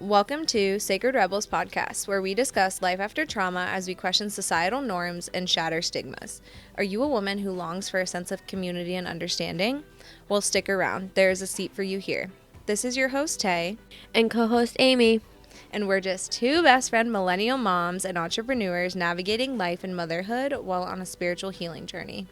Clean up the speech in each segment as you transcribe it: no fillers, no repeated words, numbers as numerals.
Welcome to Sacred Rebels podcast, where we discuss life after trauma as we question societal norms and shatter stigmas. Are you a woman who longs for a sense of community and understanding? Well, stick around. There is a seat for you here. This is your host, Tay. And co-host Amy. And we're just two best friend millennial moms and entrepreneurs navigating life and motherhood while on a spiritual healing journey.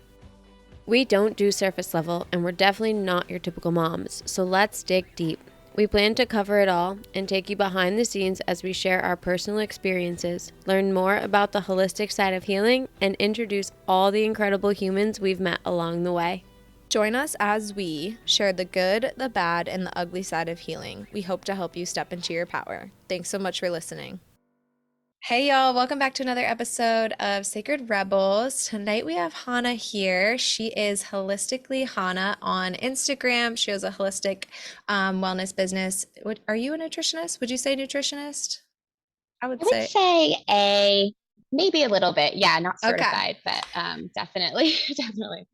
We don't do surface level, and we're definitely not your typical moms, so let's dig deep. We plan to cover it all and take you behind the scenes as we share our personal experiences, learn more about the holistic side of healing, and introduce all the incredible humans we've met along the way. Join us as we share the good, the bad, and the ugly side of healing. We hope to help you step into your power. Thanks so much for listening. Hey y'all, welcome back to another episode of Sacred Rebels. Tonight we have Hanna here. She is Holistically Hanna on Instagram. She has a holistic wellness business. Are you a nutritionist? Would you say nutritionist? I would say maybe a little bit. Yeah, not certified, okay. But definitely.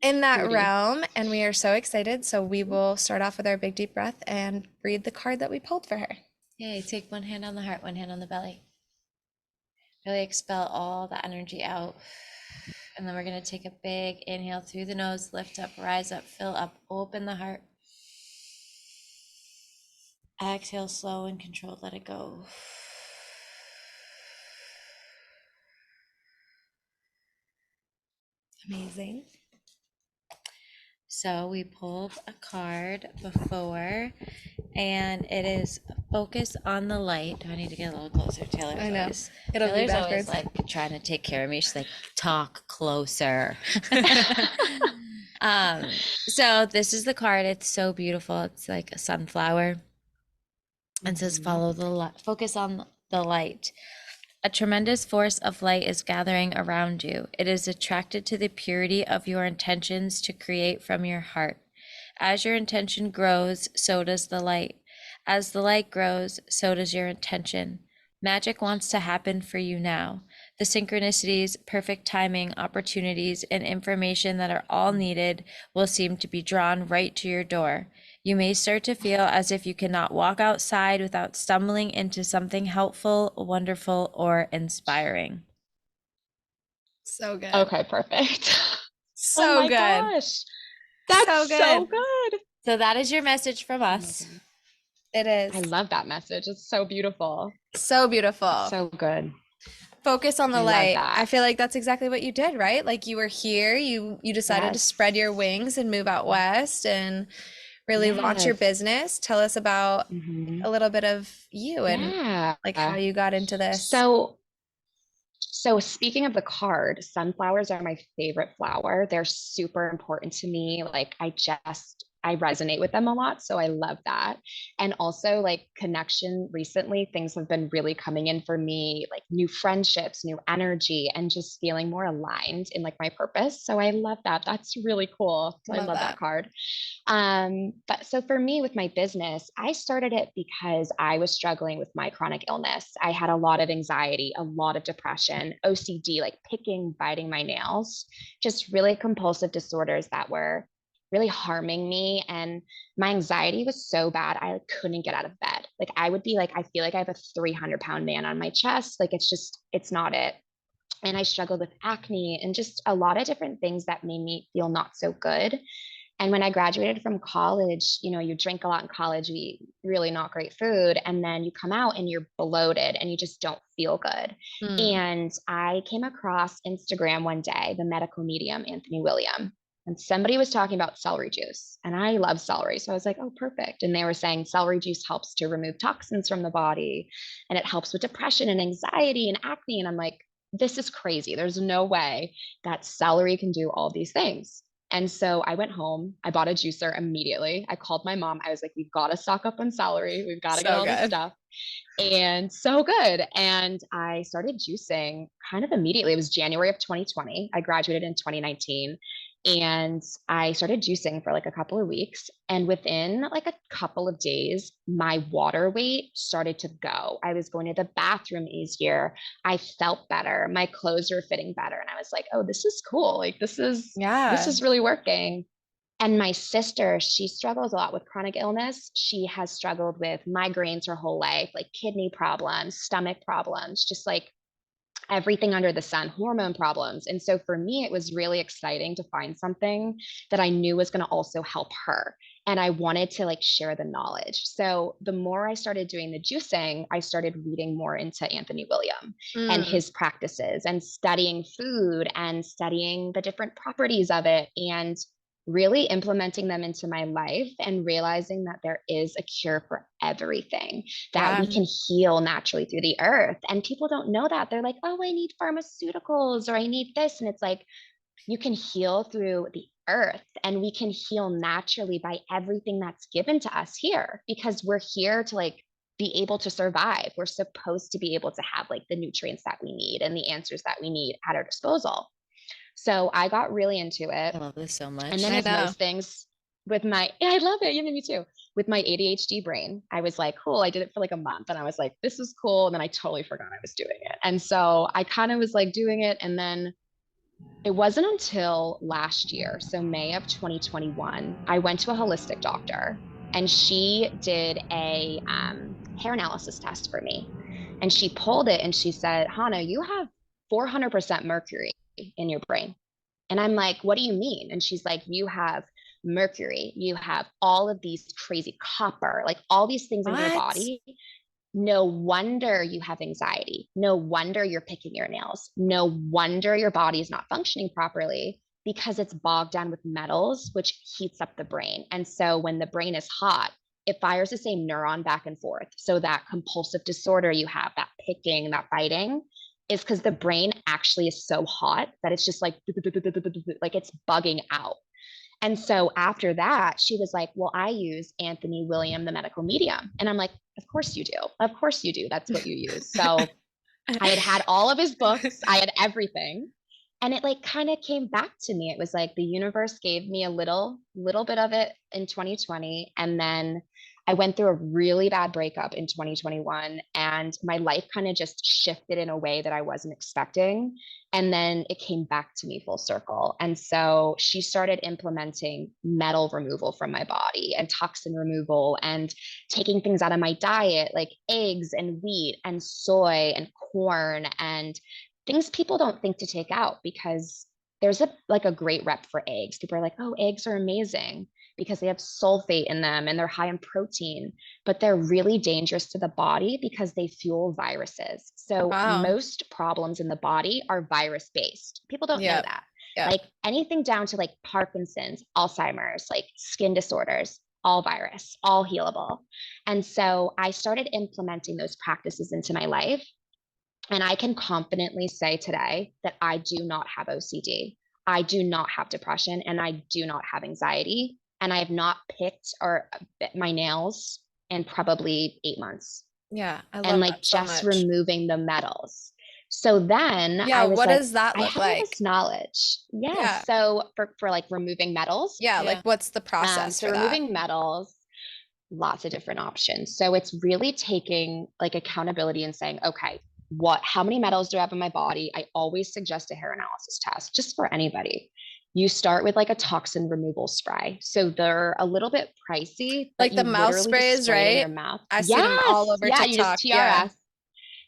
In that realm, and we are so excited. So we will start off with our big deep breath and read the card that we pulled for her. Yay, take one hand on the heart, one hand on the belly. Really expel all the energy out. And then we're going to take a big inhale through the nose, lift up, rise up, fill up, open the heart. Exhale, slow and controlled, let it go. Amazing. So we pulled a card before, and it is focus on the light. Do I need to get a little closer? Taylor's I know. Always, It'll Taylor's be backwards. always like trying to take care of me. She's like, talk closer. So this is the card. It's so beautiful. It's like a sunflower. And says, follow the light. Focus on the light. A tremendous force of light is gathering around you. It is attracted to the purity of your intentions to create from your heart. As your intention grows, so does the light. As the light grows, so does your intention. Magic wants to happen for you now. The synchronicities, perfect timing, opportunities, and information that are all needed will seem to be drawn right to your door. You may start to feel as if you cannot walk outside without stumbling into something helpful, wonderful, or inspiring. So good. Okay, perfect. So good. Gosh. That's so good. So that is your message from us. It is. I love that message. It's so beautiful. So beautiful. So good. Focus on the light. I feel like that's exactly what you did, right? Like you were here, you decided to spread your wings and move out west and really launch your business. Tell us about a little bit of you and like how you got into this. So speaking of the card, sunflowers are my favorite flower. They're super important to me. Like I resonate with them a lot. So I love that. And also like connection recently, things have been really coming in for me, like new friendships, new energy, and just feeling more aligned in like my purpose. So I love that. That's really cool. So I love that card. But so for me with my business, I started it because I was struggling with my chronic illness. I had a lot of anxiety, a lot of depression, OCD, like picking, biting my nails, just really compulsive disorders that were really harming me. And my anxiety was so bad, I couldn't get out of bed. Like I would be like, I feel like I have a 300-pound man on my chest. Like it's not it. And I struggled with acne and just a lot of different things that made me feel not so good. And when I graduated from college, you drink a lot in college, you eat really not great food, and then you come out and you're bloated and you just don't feel good. And I came across Instagram one day, the medical medium, Anthony William, and somebody was talking about celery juice. And I love celery. So I was like, oh, perfect. And they were saying celery juice helps to remove toxins from the body, and it helps with depression and anxiety and acne. And I'm like, this is crazy. There's no way that celery can do all these things. And so I went home, I bought a juicer immediately. I called my mom. I was like, we've got to stock up on celery. We've got to get all this stuff. And so good. And I started juicing kind of immediately. It was January of 2020. I graduated in 2019. And I started juicing for like a couple of weeks. And within like a couple of days, my water weight started to go. I was going to the bathroom easier. I felt better. My clothes were fitting better. And I was like, oh, this is cool. Like this is really working. And my sister, she struggles a lot with chronic illness. She has struggled with migraines her whole life, like kidney problems, stomach problems, just like everything under the sun, hormone problems. And so for me, it was really exciting to find something that I knew was going to also help her. And I wanted to like share the knowledge. So the more I started doing the juicing, I started reading more into Anthony William and Mm, his practices and studying food and studying the different properties of it and really implementing them into my life and realizing that there is a cure for everything, that yeah. we can heal naturally through the earth. And people don't know that. They're like, oh, I need pharmaceuticals or I need this. And it's like, you can heal through the earth and we can heal naturally by everything that's given to us here because we're here to like be able to survive. We're supposed to be able to have like the nutrients that we need and the answers that we need at our disposal. So I got really into it. I love this so And much. then, I as know. most things with my, yeah, I love it. You me too. With my ADHD brain, I was like, cool. I did it for like a month and I was like, this is cool. And then I totally forgot I was doing it. And so I kind of was like doing it. And then it wasn't until last year, so May of 2021, I went to a holistic doctor and she did a hair analysis test for me. And she pulled it and she said, Hannah, you have 400% mercury in your brain. And I'm like, what do you mean? And she's like, you have mercury, you have all of these crazy copper, like all these things in your What? body. No wonder you have anxiety. No wonder you're picking your nails. No wonder your body is not functioning properly because it's bogged down with metals, which heats up the brain. And so when the brain is hot, it fires the same neuron back and forth. So that compulsive disorder you have, that picking, that biting, is because the brain actually is so hot that it's just like it's bugging out. And so after that, she was like, well, I use Anthony William, the medical medium. And I'm like, of course you do. Of course you do. That's what you use. So I had all of his books, I had everything. And it like kind of came back to me. It was like the universe gave me a little bit of it in 2020. And then I went through a really bad breakup in 2021 and my life kind of just shifted in a way that I wasn't expecting. And then it came back to me full circle. And so she started implementing metal removal from my body and toxin removal and taking things out of my diet, like eggs and wheat and soy and corn and things people don't think to take out because there's a great rep for eggs. People are like, oh, eggs are amazing because they have sulfate in them and they're high in protein, but they're really dangerous to the body because they fuel viruses. So Wow. most problems in the body are virus based. People don't know Yep. that. Yep. Like anything down to like Parkinson's, Alzheimer's, like skin disorders, all virus, all healable. And so I started implementing those practices into my life. And I can confidently say today that I do not have OCD. I do not have depression and I do not have anxiety. And I have not picked or bit my nails in probably 8 months Yeah. I and love like that so just much. removing the metals. So then Yeah. I was What like, does that I look have all like? this knowledge. Yeah. Yes. So for like removing metals, Yeah. Like, Yeah. what's the process so for that? removing metals, lots of different options. So it's really taking like accountability and saying, okay, how many metals do I have in my body? I always suggest a hair analysis test just for anybody. You start with like a toxin removal spray. So they're a little bit pricey, but Like the you mouth literally just sprays, spray it in right? your mouth. I see them all Yes. over Yeah. You just TikTok. Yeah. TRS.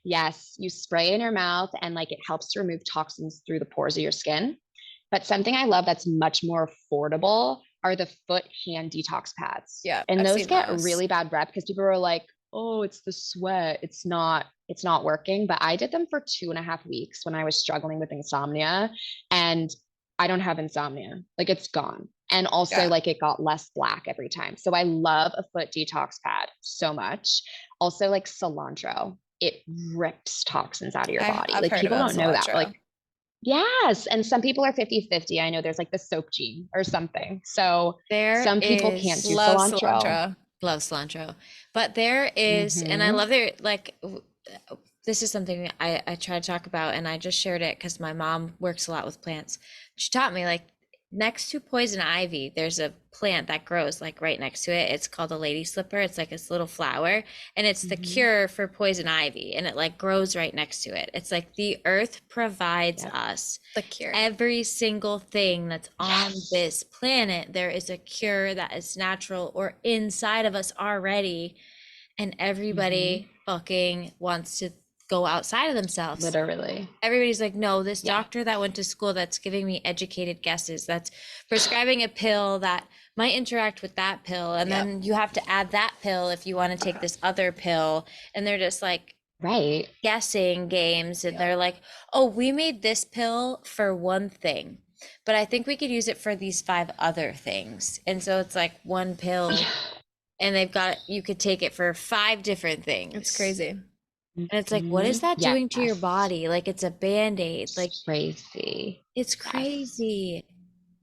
Yes. You spray in your mouth and like it helps to remove toxins through the pores of your skin. But something I love that's much more affordable are the foot hand detox pads. Yeah. And I've those seen get those. really bad rep because people are like, oh, it's the sweat. It's not working. But I did them for 2.5 weeks when I was struggling with insomnia. And I don't have insomnia. Like it's gone. And also Yeah. like it got less black every time. So I love a foot detox pad so much. Also like cilantro. It rips toxins out of your I've, body. I've Like heard people about don't know that. But cilantro. like yes. And some people are 50-50. I know there's like the soap gene or something. So There some people can't do is Love cilantro. cilantro. love cilantro, but there is, and I Hmm. love their like. This is something I try to talk about, and I just shared it because my mom works a lot with plants. She taught me like next to poison ivy, there's a plant that grows like right next to it. It's called a lady slipper. It's like this little flower, and it's the Mm-hmm. cure for poison ivy, and it like grows right next to it. It's like the earth provides Yep. us The cure. every single thing that's on Yes. this planet. There is a cure that is natural or inside of us already, and Mm-hmm. everybody fucking wants to go outside of themselves. Literally. Everybody's like, no, this Yeah. doctor that went to school that's giving me educated guesses, that's prescribing a pill that might interact with that pill. And Yep. then you have to add that pill if you want to take this other pill. And they're just like Right. guessing games. And Yep. they're like, oh, we made this pill for one thing, but I think we could use it for these 5 other things. And so it's like one pill, and they've got, you could take it for 5 different things. It's crazy. And it's like, what is that Yes. doing to your body? Like, it's a Band-Aid. Like, Crazy. it's Yes. crazy.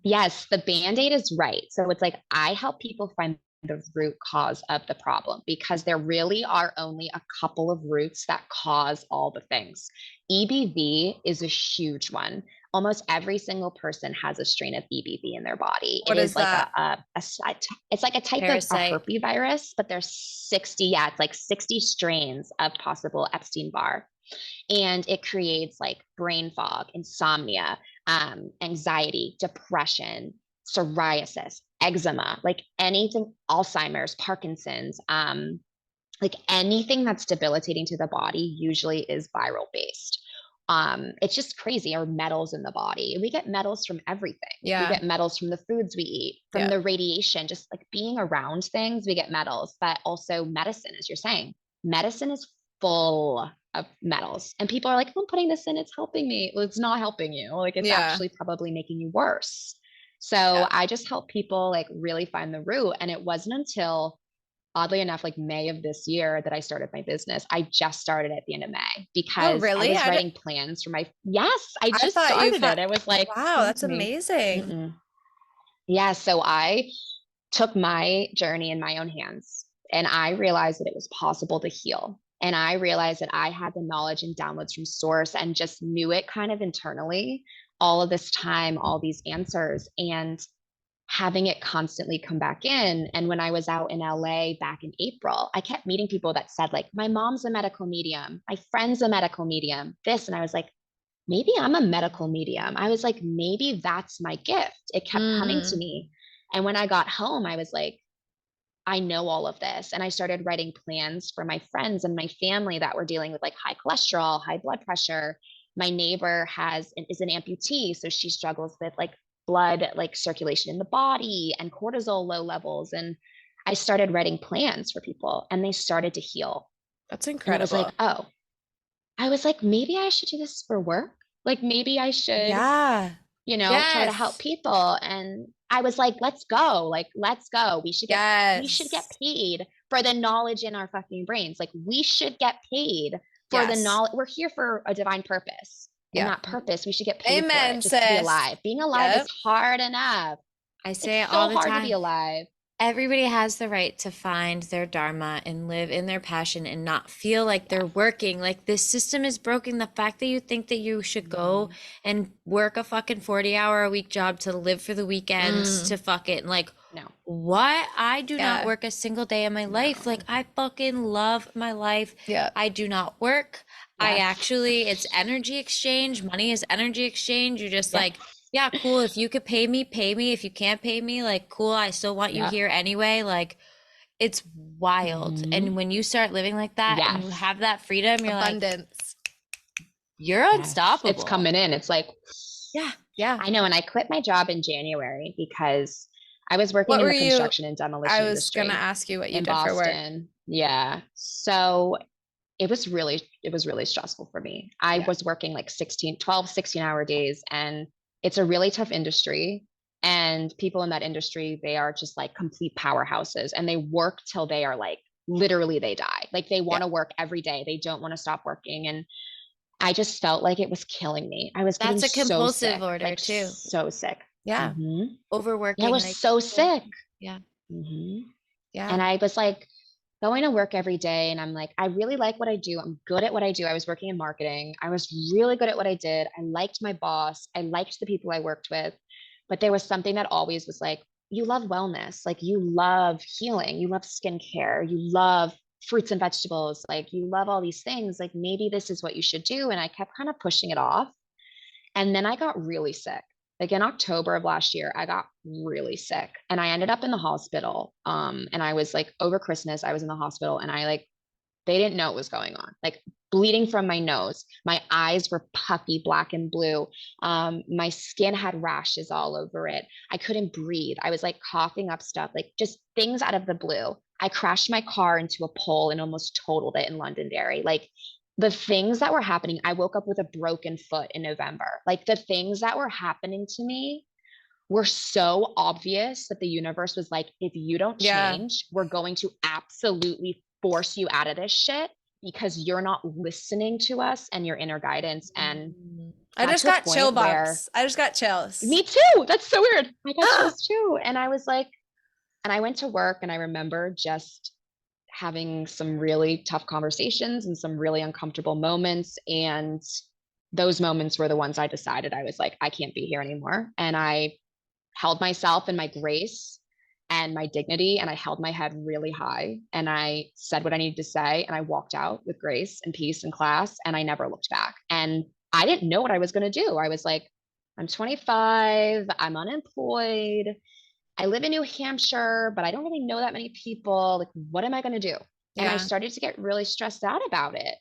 Yes, the Band-Aid is right. So it's like I help people find the root cause of the problem because there really are only a couple of roots that cause all the things. EBV is a huge one. Almost every single person has a strain of EBV in their body. What It is is like that? it's like a type of a Parasite. herpes, but there's 60, yeah, it's like 60 strains of possible Epstein-Barr. And it creates like brain fog, insomnia, anxiety, depression, psoriasis, eczema, like anything, Alzheimer's, Parkinson's, like anything that's debilitating to the body usually is viral based. It's just crazy. Or metals in the body. We get metals from everything. Yeah. We get metals from the foods we eat, from Yeah. the radiation, just like being around things, we get metals, but also medicine, as you're saying. Medicine is full of metals. And people are like, I'm putting this in, it's helping me. Well, it's not helping you. Like it's Yeah. actually probably making you worse. So Yeah. I just help people like really find the root. And it wasn't until oddly enough, like May of this year that I started my business. I just started at the end of May because I really? was I writing plans for my, yes, I I just thought you started it. It was like, wow, come that's to me. amazing. Mm-mm. Yeah. So I took my journey in my own hands and I realized that it was possible to heal. And I realized that I had the knowledge and downloads from source and just knew it kind of internally all of this time, all these answers. And having it constantly come back in. And when I was out in LA back in April, I kept meeting people that said, like, my mom's a medical medium, my friend's a medical medium, this. And I was like, maybe I'm a medical medium. I was like, maybe that's my gift. It kept coming to me. And when I got home, I was like, I know all of this. And I started writing plans for my friends and my family that were dealing with like high cholesterol, high blood pressure. My neighbor is an amputee, so she struggles with like blood like circulation in the body and cortisol low levels. And I started writing plans for people and they started to heal. That's And it was incredible. like, oh, I was like, maybe I should do this for work. Like maybe I should, Yeah. try to help Yes. people. And I was like, let's go. Like, let's go. We should get Yes. paid for the knowledge in our fucking brains. Like we should get paid for the Yes. knowledge. We're here for a divine purpose. And Yeah. that purpose, we should get paid for Amen, it just to be sis. alive. Being alive Yep. is hard enough. I say It's it all so the hard to be time. alive. Everybody has the right to find their dharma and live in their passion and not feel like they're working. Like this system is broken. The fact that you think that you should go and work a fucking 40-hour-a-week job to live for the weekends to fucking like, No. what? I do not Yeah. work a single day in my life. Like I fucking love my life. Yeah. I do not work. I Yes. actually, it's energy exchange. Money is energy exchange. You just Yep. like, yeah, cool. If you could pay me, pay me. If you can't pay me, like, cool. I still want you Yep. here anyway. Like, it's wild. Mhm. And when you start living like that and you Yes. have that freedom, you're like, Abundance. you're Yes. unstoppable. It's coming in. It's like, Yeah. Yeah. I know. And I quit my job in January because I was working What in were the you? construction and demolition I was industry gonna ask you what you in did for work. Boston. Yeah. So it was really stressful for me. I Yeah. was working like 16 hour days, and it's a really tough industry. And people in that industry, they are just like complete powerhouses and they work till they are like literally they die. Like they want to work every day. They don't want to stop working. And I just felt like it was killing me. I was getting That's a so compulsive sick, order like too. so sick. Yeah. Mhm. Yeah, I Overworking. was Like, so sick. yeah. hmm Yeah. And I was like going to work every day. And I'm like, I really like what I do. I'm good at what I do. I was working in marketing. I was really good at what I did. I liked my boss. I liked the people I worked with. But there was something that always was like, you love wellness, like you love healing, you love skincare, you love fruits and vegetables, like you love all these things. Like maybe this is what you should do. And I kept kind of pushing it off. And then I got really sick. Like in October of last year, I got really sick and I ended up in the hospital. And I was like over Christmas, I was in the hospital and I like they didn't know what was going on. Like bleeding from my nose. My eyes were puffy, black and blue. My skin had rashes all over it. I couldn't breathe. I was like coughing up stuff, like just things out of the blue. I crashed my car into a pole and almost totaled it in Londonderry. Like the things that were happening, I woke up with a broken foot in November. Like the things that were happening to me were so obvious that the universe was like, if you don't Yeah. change, we're going to absolutely force you out of this shit because you're not listening to us and your inner guidance. And I got just to a got chill point where bumps. I just got chills. me too. That's so weird. I got chills too. And I was like, and I went to work and I remember just having some really tough conversations and some really uncomfortable moments. And those moments were the ones I decided I was like, I can't be here anymore. And I held myself and my grace and my dignity and I held my head really high and I said what I needed to say and I walked out with grace and peace and class and I never looked back. And I didn't know what I was going to do. I was like, I'm 25, I'm unemployed, I live in New Hampshire, but I don't really know that many people. Like, what am I going to do? And I Yeah. started to get really stressed out about it.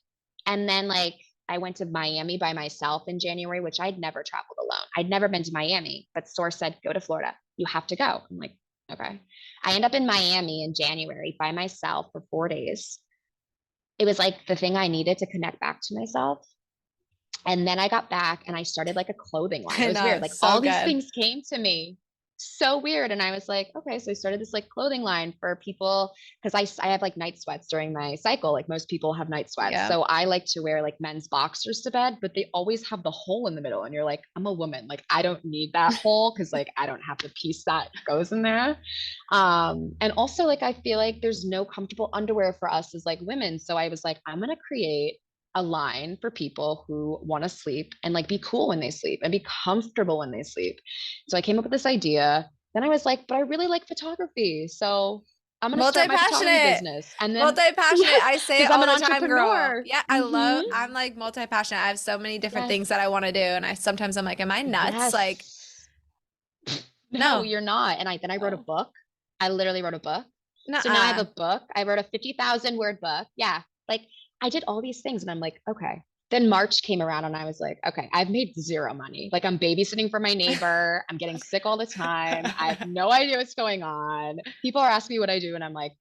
And then, like, I went to Miami by myself in January, which I'd never traveled alone. I'd never been to Miami, but Source said, go to Florida. You have to go. I'm like, okay. I end up in Miami in January by myself for 4 days. It was like the thing I needed to connect back to myself. And then I got back and I started like a clothing line. It I was know. weird. Like It's so all these good. things came to me so weird. And I was like, okay, so I started this like clothing line for people because I have like night sweats during my cycle. Like most people have night sweats. Yeah. So I like to wear like men's boxers to bed, but they always have the hole in the middle. And you're like, I'm a woman. Like I don't need that hole because like I don't have the piece that goes in there. And also like I feel like there's no comfortable underwear for us as like women. So I was like, I'm gonna create a line for people who want to sleep and like be cool when they sleep and be comfortable when they sleep. So I came up with this idea. Then I was like, but I really like photography. So I'm going to start my photography Multi-passionate. business. And then, Multi-passionate. yes, I say it because I'm all an the time, girl. entrepreneur. Yeah, Mm-hmm. I'm like multi-passionate. I have so many different Yes. things that I want to do. And sometimes I'm like, am I nuts? Like, Yes. No, no. you're not. And then I wrote a Oh, book. I literally wrote a book. So now I have nuh-uh. a book. I wrote a 50,000 word book. Yeah. Like I did all these things and I'm like, okay. Then March came around and I was like, okay, I've made zero money. Like I'm babysitting for my neighbor. I'm getting sick all the time. I have no idea what's going on. People are asking me what I do and I'm like,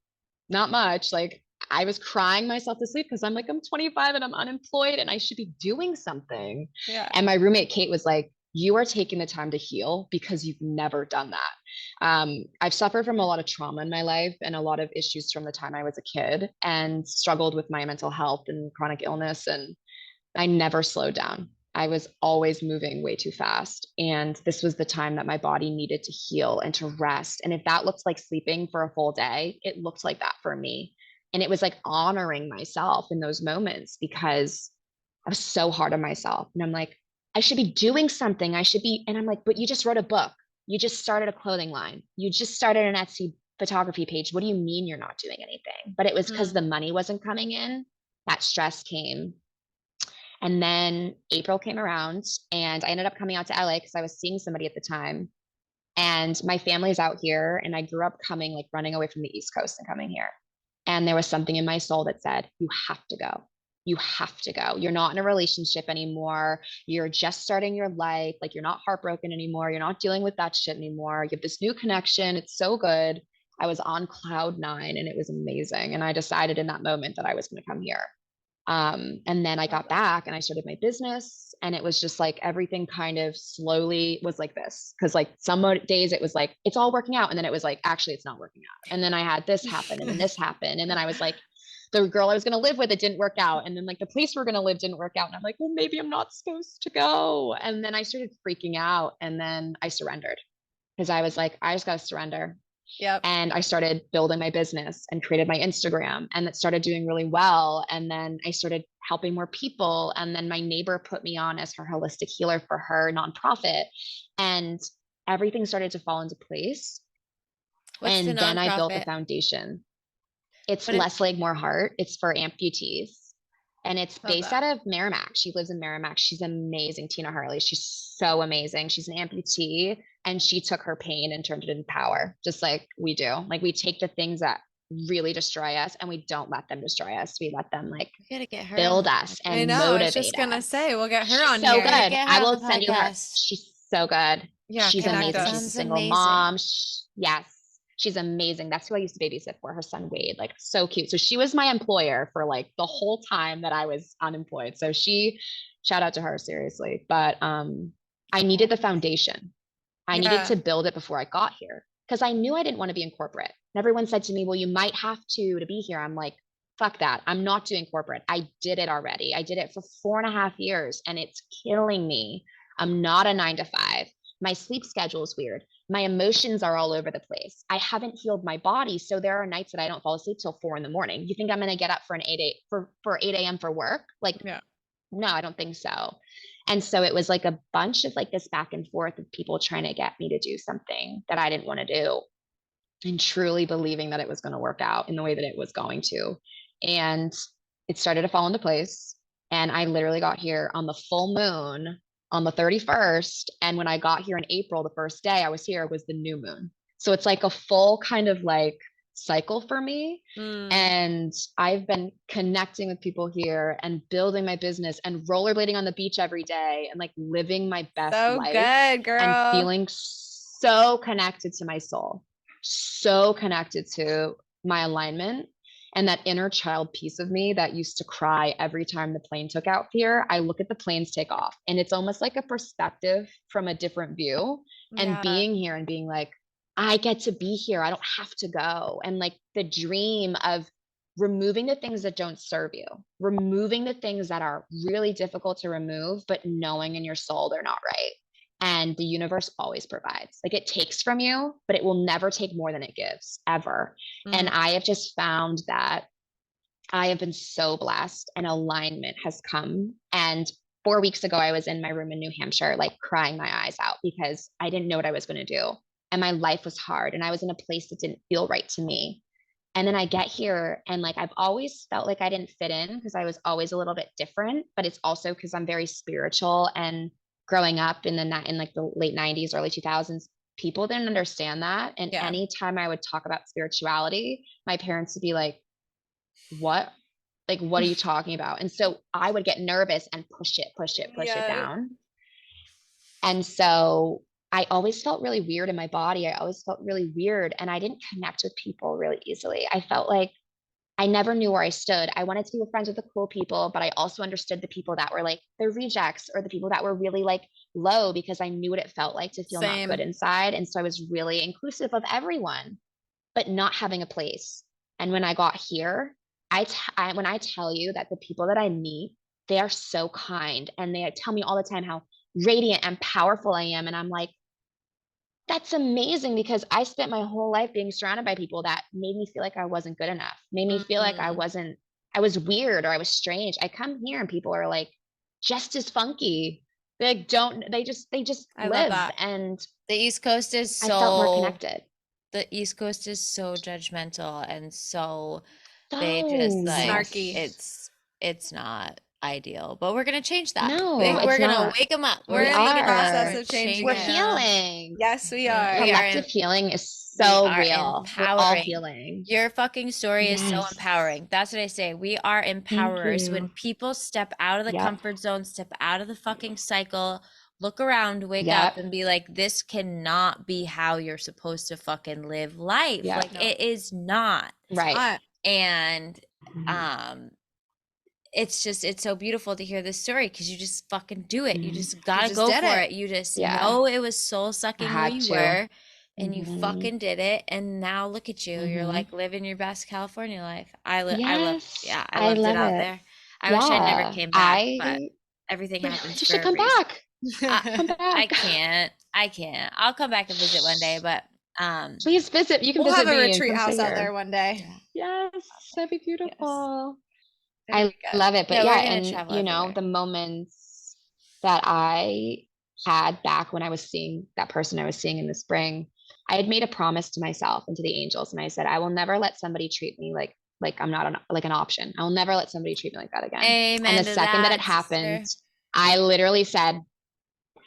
not much. Like I was crying myself to sleep because I'm like, I'm 25 and I'm unemployed and I should be doing something. Yeah. And my roommate, Kate, was like, you are taking the time to heal because you've never done that. I've suffered from a lot of trauma in my life and a lot of issues from the time I was a kid and struggled with my mental health and chronic illness. And I never slowed down. I was always moving way too fast. And this was the time that my body needed to heal and to rest. And if that looked like sleeping for a full day, it looked like that for me. And it was like honoring myself in those moments because I was so hard on myself. And I'm like, I should be doing something. I should be. And I'm like, but you just wrote a book. You just started a clothing line. You just started an Etsy photography page. What do you mean you're not doing anything? But it was because the Mm. money wasn't coming in. That stress came. And then April came around and I ended up coming out to LA because I was seeing somebody at the time. And my family's out here. And I grew up coming, like running away from the East Coast and coming here. And there was something in my soul that said, you have to go. You have to go. You're not in a relationship anymore. You're just starting your life. Like you're not heartbroken anymore. You're not dealing with that shit anymore. You have this new connection. It's so good. I was on cloud nine and it was amazing. And I decided in that moment that I was going to come here. And then I got back and I started my business and it was just like everything kind of slowly was like this. Cause like some days it was like, it's all working out. And then it was like, actually, it's not working out. And then I had this happen and then this happened. And then I was like, the girl I was going to live with, it didn't work out. And then like the place we're going to live didn't work out. And I'm like, well, maybe I'm not supposed to go. And then I started freaking out and then I surrendered because I was like, I just got to surrender. Yep. And I started building my business and created my Instagram and it started doing really well. And then I started helping more people. And then my neighbor put me on as her holistic healer for her nonprofit. And everything started to fall into place. What's the And then I built the nonprofit? foundation. It's What it, Less Leg, More Heart. It's for amputees. And it's Love based that. out of Merrimack. She lives in Merrimack. She's amazing, Tina Harley. She's so amazing. She's an amputee, and she took her pain and turned it into power, just like we do. Like, we take the things that really destroy us and we don't let them destroy us. We let them like we gotta get her on build the us podcast. I and know. I was motivate just gonna us. say we'll get her She's on so here. Gotta good. get her I on will the send you her. podcast. She's so good. Yeah, She's connect amazing. us. She's a Sounds single amazing. mom. Yes. She's amazing. That's who I used to babysit for. Her son Wade, like, so cute. So she was my employer for like the whole time that I was unemployed. So shout out to her, seriously. But I needed the foundation. I needed Yeah. to build it before I got here because I knew I didn't want to be in corporate. And everyone said to me, well, you might have to be here. I'm like, fuck that. I'm not doing corporate. I did it already. I did it for 4.5 years and it's killing me. I'm not a 9 to 5. My sleep schedule is weird. My emotions are all over the place. I haven't healed my body. So there are nights that I don't fall asleep till 4 in the morning. You think I'm going to get up for an 8 a.m. for work? Like, Yeah. no, I don't think so. And so it was like a bunch of like this back and forth of people trying to get me to do something that I didn't want to do, and truly believing that it was going to work out in the way that it was going to. And it started to fall into place. And I literally got here on the full moon on the 31st. And when I got here in April, the first day I was here was the new moon. So it's like a full kind of like cycle for me. And I've been connecting with people here and building my business and rollerblading on the beach every day and like living my best So life good, girl. and feeling so connected to my soul, so connected to my alignment. And that inner child piece of me that used to cry every time the plane took out here, I look at the planes take off and it's almost like a perspective from a different view. And Yeah. being here and being like, I get to be here. I don't have to go. And like the dream of removing the things that don't serve you, removing the things that are really difficult to remove, but knowing in your soul they're not right. And the universe always provides. Like, it takes from you, but it will never take more than it gives, ever. And I have just found that I have been so blessed and alignment has come. And 4 weeks ago, I was in my room in New Hampshire, like crying my eyes out because I didn't know what I was going to do. And my life was hard. And I was in a place that didn't feel right to me. And then I get here and like I've always felt like I didn't fit in because I was always a little bit different, but it's also because I'm very spiritual, and growing up in like the late 90s, early 2000s, people didn't understand that. And Yeah. anytime I would talk about spirituality, my parents would be like, what? Like, what are you talking about? And so I would get nervous and push it down. And so I always felt really weird in my body. I always felt really weird. And I didn't connect with people really easily. I felt like I never knew where I stood. I wanted to be friends with the cool people, but I also understood the people that were like the rejects or the people that were really like low, because I knew what it felt like to feel not good Same. inside. And so I was really inclusive of everyone, but not having a place. And when I got here, when I tell you that the people that I meet, they are so kind and they tell me all the time how radiant and powerful I am. And I'm like, that's amazing, because I spent my whole life being surrounded by people that made me feel like I wasn't good enough, made me feel like I was weird or I was strange. I come here and people are like just as funky. They just I love live. that. And The East Coast is I felt more so connected. the East Coast is so judgmental and so they just So like Snarky. it's not ideal, but we're gonna change that. no, We're it's gonna not. wake them up. We're We in the waking 'em up. process are. We're of changing We're it. changing them. healing. Yes, we We are. are Collective healing is we so are real. We're all empowering. healing. Your fucking story is so Yes. empowering. That's what I say. We are Thank empowerers. When you. people step out of the Yep. comfort zone, step out of the fucking cycle, look around, wake Yep. up and be like, this cannot be how you're supposed to fucking live life. Yep. Like, No. it is not. Right. Hot. And Mhm. it's so beautiful to hear this story, because you just fucking do it. You just gotta just go did for it. it. You just Yeah. know it was soul I sucking who had you to. were, and you Mhm. fucking did it. And now look at you. You're Mhm. like living your best California life. I love, Yes. yeah, I I loved it love out it. there. I wish I never Yeah. came back, but everything Really, happens you for should a come reason. back. Come I back. can't. I'll come back and visit one day, but Please visit. You can We'll visit have a me and retreat come house stay out here. there one day. Yes, that'd be beautiful. It'll I be good. love it. But Yeah, yeah, we're gonna and travel you know, everywhere. the moments that I had back when I was seeing that person I was seeing in the spring, I had made a promise to myself and to the angels. And I said, I will never let somebody treat me like I'm not like an option. I will never let somebody treat me like that again. And the Amen to second that it that, happened, sister. I literally said,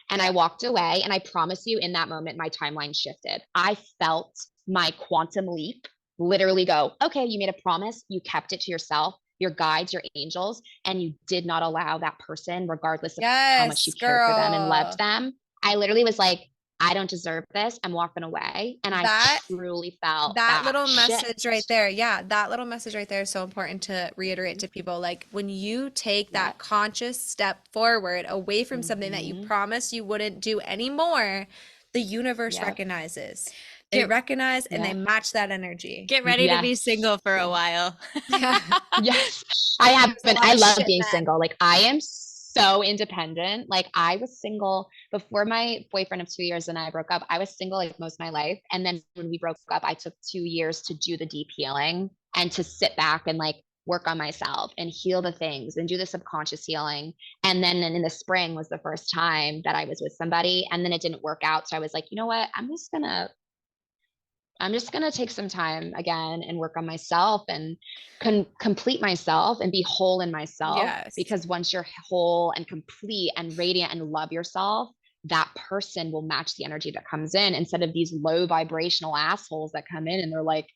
and I Yeah. walked away. And I promise you, in that moment, my timeline shifted. I felt my quantum leap literally go, okay, you made a promise, you kept it to yourself, your guides, your angels, and you did not allow that person, regardless of how much you Yes, cared for them and loved girl. them. I literally was like, I don't deserve this. I'm walking away. And I That truly felt that that little message right shift. there. Yeah, that little message right there is so important to reiterate to people. Like when you take Yeah. that conscious step forward away from something that you Mm-hmm. promised you wouldn't do anymore, the universe Yep. recognizes. They Get recognize and they Yep. match that energy. get ready to be Yes. single for a while. Yeah. Yes, I have There's a been. lot I of love shit being then. single. Like I am so independent. Like I was single before my boyfriend of 2 years and I broke up. I was single like most of my life. And then when we broke up, I took 2 years to do the deep healing and to sit back and like work on myself and heal the things and do the subconscious healing. And then in the spring was the first time that I was with somebody and then it didn't work out. So I was like, you know what? I'm just gonna take some time again and work on myself and complete myself and be whole in myself. Yes. Because once you're whole and complete and radiant and love yourself, that person will match the energy that comes in instead of these low vibrational assholes that come in and they're like,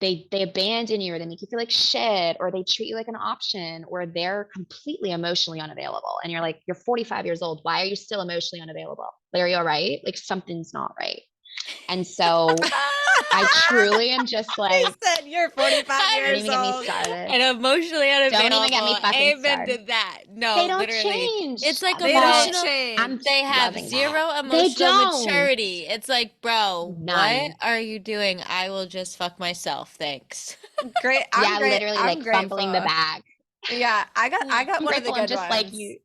they abandon you or they make you feel like shit or they treat you like an option or they're completely emotionally unavailable. And you're like, you're 45 years old. Why are you still emotionally unavailable? Are you all right? Like something's not right. And so I truly am just He like, said you're 45 I'm don't years even get me old. started. and emotionally Don't even get me unavailable. fucking Amen started. to that. They No, don't literally. It's change. like They don't But emotional. I'm change. They have loving that. zero They emotional don't. maturity. It's like, bro, what None. are you doing? I will just fuck myself. Thanks. Great. I'm Yeah, great. literally I'm like fumbling the grateful. bag. Yeah, I got I'm one of the grateful. I'm good just like ones. you.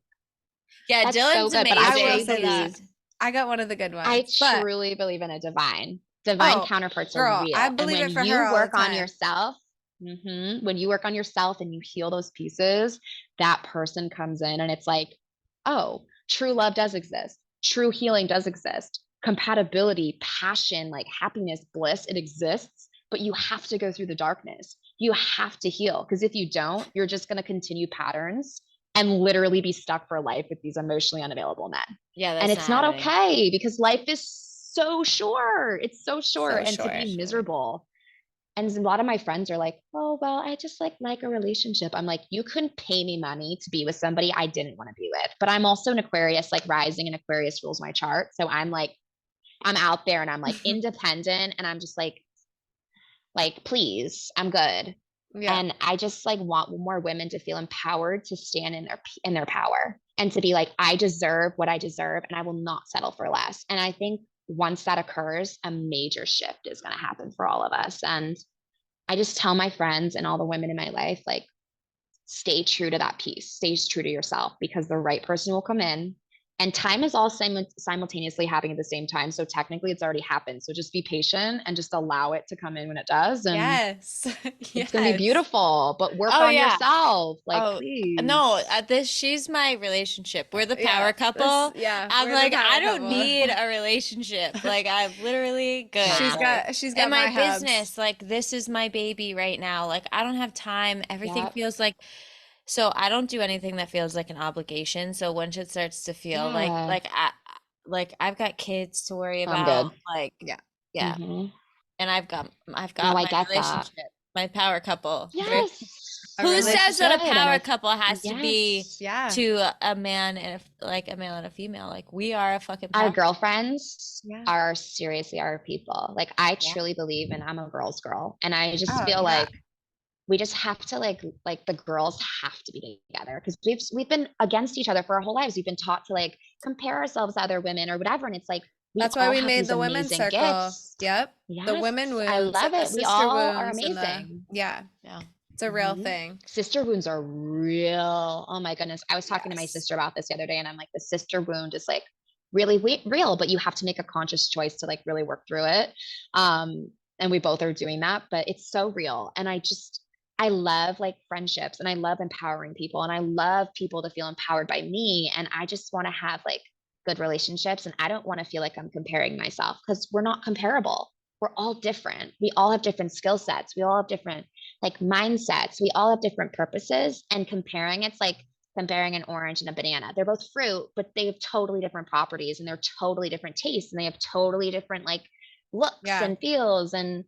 Yeah, That's so Dylan's good. But I I will truly amazing. say He's that. believe, I got one of the good I ones. But truly believe in a divine oh, counterparts are girl, I real. And believe when it for you her all the work on time. yourself, when you work on yourself and you heal those pieces, that person comes in and it's like, oh, true love does exist. True healing does exist. Compatibility, passion, like happiness, bliss, it exists. But you have to go through the darkness. You have to heal. Because if you don't, you're just going to continue patterns and literally be stuck for life with these emotionally unavailable men. yeah, And that's not it's not happening. okay because life is so short. It's so short. So And to short. be miserable. And a lot of my friends are like, oh, well, I just like a relationship. I'm like, you couldn't pay me money to be with somebody I didn't want to be with. But I'm also an Aquarius, like rising in Aquarius rules my chart. So I'm like, I'm out there and I'm like independent and I'm just like, please, I'm good. Yeah. And I just like want more women to feel empowered to stand in their power and to be like, I deserve what I deserve and I will not settle for less. And I think once that occurs, a major shift is going to happen for all of us. And I just tell my friends and all the women in my life, like, stay true to that piece, stay true to yourself because the right person will come in. And time is all simultaneously happening at the same time. So technically it's already happened. So just be patient and just allow it to come in when it does. And Yes. it's going to be Yes. beautiful, but work Oh on yeah. yourself. Like, Oh no, please. this she's my relationship. We're the Yeah. power couple. I'm We're the like, I power don't couple. need a relationship. Like I'm literally good. Yeah. Like She's in got my my hubs. business, like this is my baby right now. Like I don't have time. Everything Yep. feels like so I don't do anything that feels like an obligation. So once it starts to feel Yeah. like I've got kids to worry I'm about, good. like Yeah. yeah. Hmm. And I've No, got I my get that. relationship, my power couple. Yes. A Who That's says that a good. relationship. And power I, couple has to be yes. Yeah. to a man and like a male and a female? Like we are a fucking Our power. girlfriends Yeah. are seriously our people. Like I Yeah. truly believe in I'm a girl's girl. And I just Oh, feel yeah. like we just have to like the girls have to be together because we've been against each other for our whole lives. We've been taught to like compare ourselves to other women or whatever. And it's like we That's why all we have made these the women's amazing circle. gifts. Yep. The Yes, women I wounds love and the it. We sister all are wounds and the amazing. yeah, Yeah. it's a real Mhm. thing. Sister wounds are real. Oh my goodness. I was talking to my Yes. sister about this the other day, and I'm like, the sister wound is like really real, but you have to make a conscious choice to like really work through it. And we both are doing that, but it's so real. And I love like friendships and I love empowering people and I love people to feel empowered by me. And I just want to have like good relationships. And I don't want to feel like I'm comparing myself because we're not comparable. We're all different. We all have different skill sets. We all have different like mindsets. We all have different purposes. And comparing, it's like comparing an orange and a banana. They're both fruit, but they have totally different properties and they're totally different tastes and they have totally different like looks Yeah. and feels, and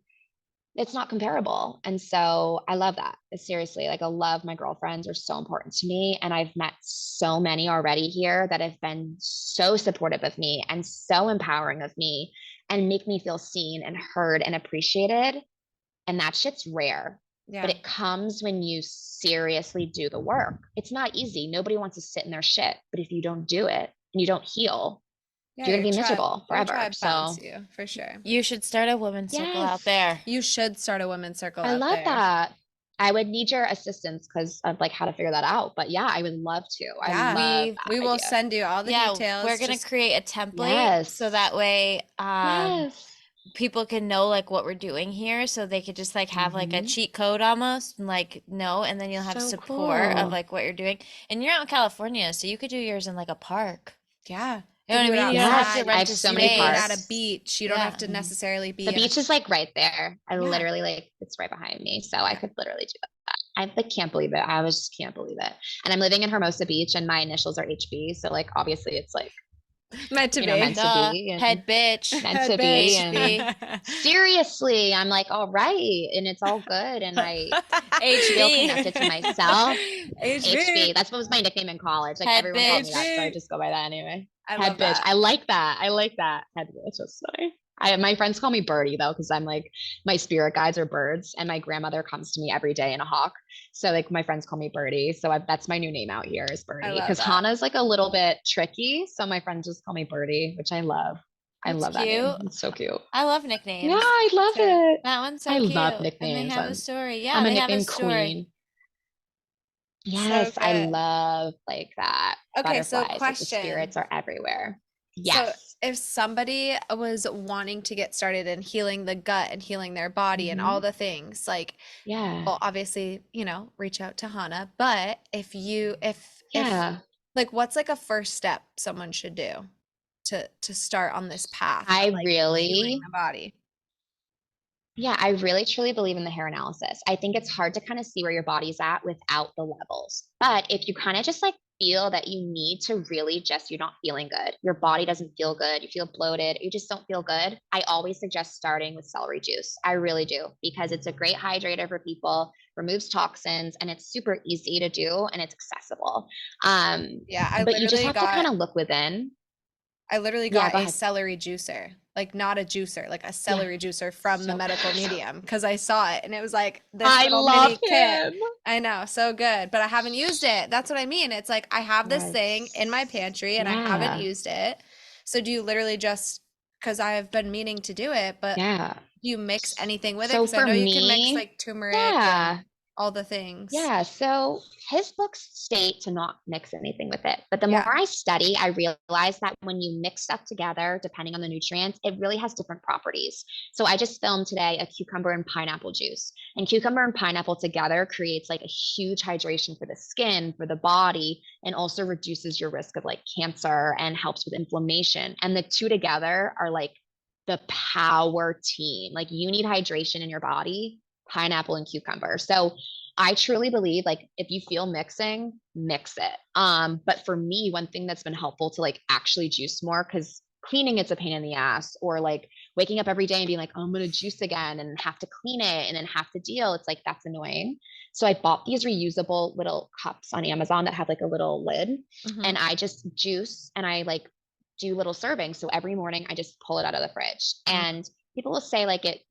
it's not comparable. And so I love that. Seriously, like I love my girlfriends are so important to me. And I've met so many already here that have been so supportive of me and so empowering of me and make me feel seen and heard and appreciated. And that shit's rare, but Yeah. it comes when you seriously do the work. It's not easy. Nobody wants to sit in their shit, but if you don't do it and you don't heal, Yeah, you're going your to be tribe, miserable your forever. tribe So, finds you for sure. You should start a women's circle yes, out there. You should start a women's circle I out love there. that. I would need your assistance because of like how to figure that out. But yeah, I would love to. I Yeah. love We that We will idea. send you all the details. we're gonna Just create a template Yes. so that way Yes. people can know like what we're doing here, so they could just like have like a Mhm. cheat code almost and like know, and then you'll have So support of cool. like what you're doing. And you're out in California, so you could do yours in like a park. yeah. You know what I do it mean? You don't have Yes, to outside. I rent have a so You many could do it at a space. beach. You don't Yeah. have to necessarily be The in a beach is like right there. I Yeah. literally like it's right behind me. So I Yeah. could literally do that. I like can't believe it. I was just can't believe it. And I'm living in Hermosa Beach and my initials are HB. So like obviously it's like, meant to you be. know, meant to Duh. be and Head bitch. meant Head to be. bitch. And seriously, I'm like, all right. And it's all good. And I feel HB. connected to myself. HB. HB. That's what was my nickname in college. Like Head everyone called me that. So I bitch. just go by that anyway. I Head love bitch. that. I like that. I like that. Head bitch. That's funny. My friends call me Birdie though, because I'm like my spirit guides are birds, and my grandmother comes to me every day in a hawk. So like my friends call me Birdie. So that's my new name out here is I Birdie, love because that. Hannah's like a little bit tricky. So my friends just call me Birdie, which I love. I That's love that name. cute. It's so cute. I love Yeah, nicknames. I love Too. it. That one's so I cute. love And they nicknames. have a story. Yeah, I'm a they have a nickname story. queen. So Yes, I good. love like that. Okay, so Butterflies, like the question. spirits are everywhere. So Yes. if somebody was wanting to get started in healing the gut and healing their body and all Mhm. the things, like, Yeah. well, obviously, reach out to Hannah, but if Yeah. like what's like a first step someone should do to start on this path of I like healing really the body? Yeah, I really truly believe in the hair analysis. I think it's hard to kind of see where your body's at without the levels. But if you kind of just like feel that you need to really just, you're not feeling good, your body doesn't feel good, you feel bloated, you just don't feel good, I always suggest starting with celery juice. I really do, because it's a great hydrator for people, removes toxins, and it's super easy to do and it's accessible. Yeah, I But you just literally have to kind got of look within. I literally Yeah, got go a ahead. celery juicer, like not a juicer, like a Yeah. celery juicer from the So medical medium because I saw it and it was like this I little love mini kit. him. I know, so good, but I haven't used it. That's what I mean. It's like I have this thing in my Yes. pantry and I haven't Yeah. used it. So do you literally just, because I've been meaning to do it, but Yeah. do you mix anything with it? So Because I for know you can mix me, like turmeric yeah. and all the things. Yeah, so his books state to not mix anything with it. But the more Yeah. I study, I realize that when you mix stuff together, depending on the nutrients, it really has different properties. So I just filmed today a cucumber and pineapple juice. And cucumber and pineapple together creates like a huge hydration for the skin, for the body, and also reduces your risk of like cancer and helps with inflammation. And the two together are like the power team. Like you need hydration in your body, pineapple and cucumber. So I truly believe like if you feel mixing, mix it. But for me, one thing that's been helpful to like actually juice more, because cleaning it's a pain in the ass, or like waking up every day and being like, oh, I'm gonna juice again and have to clean it and then have to deal. It's like that's annoying. So I bought these reusable little cups on Amazon that have like a little lid, Mhm. and I just juice and I like do little servings. So every morning I just pull it out of the fridge. And people will say like it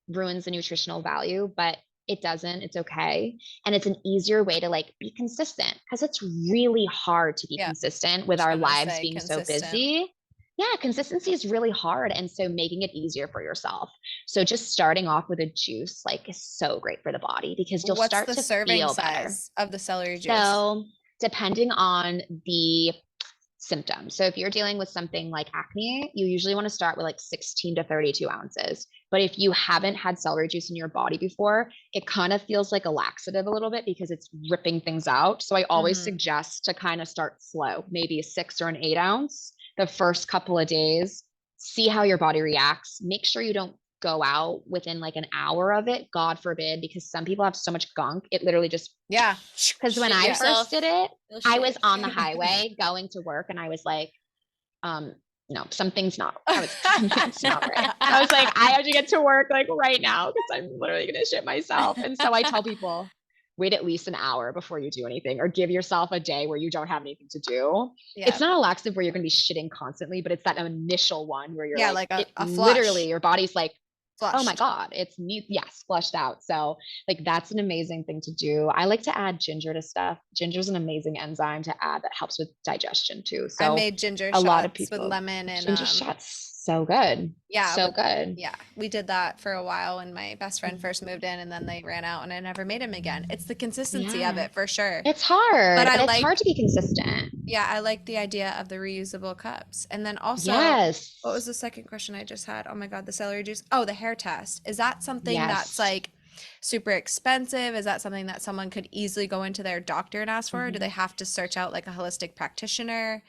ruins the nutritional value, but it doesn't. It's okay. And it's an easier way to like be consistent, because it's really hard to be Yeah. consistent with I our was gonna lives say being so consistent. busy. Yeah, consistency is really hard. And so making it easier for yourself. So just starting off with a juice like is so great for the body, because you'll What's start the to serving feel better. size of the celery juice? So depending on the symptoms. So if you're dealing with something like acne, you usually want to start with like 16 to 32 ounces. But if you haven't had celery juice in your body before, it kind of feels like a laxative a little bit because it's ripping things out. So I always Mhm. suggest to kind of start slow, maybe a 6 or an 8 ounce, the first couple of days, see how your body reacts. Make sure you don't go out within like an hour of it, God forbid, because some people have so much gunk. It literally just, Yeah. because when Shit I yourself. first did it, You'll I shit was on the yourself. highway going to work and I was like, um, no, something's not, something's not right. I was like, I have to get to work like right now because I'm literally going to shit myself. And so I tell people, wait at least an hour before you do anything, or give yourself a day where you don't have anything to do. Yeah. It's not a laxative where you're going to be shitting constantly, but it's that initial one where you're Yeah, like, like it a flush. literally, your body's like, oh my Flushed. God, it's me. Yes, flushed out. So like that's an amazing thing to do. I like to add ginger to stuff. Ginger is an amazing enzyme to add that helps with digestion too. I So made ginger a lot of shots with people, lemon and ginger shots, so good. yeah, So good. yeah, we did that for a while when my best friend first moved in, and then they ran out, and I never made them again. It's the consistency of Yeah. it for sure. It's hard, But I but it's like, hard to be consistent. yeah, I like the idea of the reusable cups. And then also, what was Yes. the second question I just had? Oh my God, the celery juice. Oh, the hair test. Is that something that's Yes. like super expensive? Is that something that someone could easily go into their doctor and ask for? Or do they Mhm. have to search out like a holistic practitioner?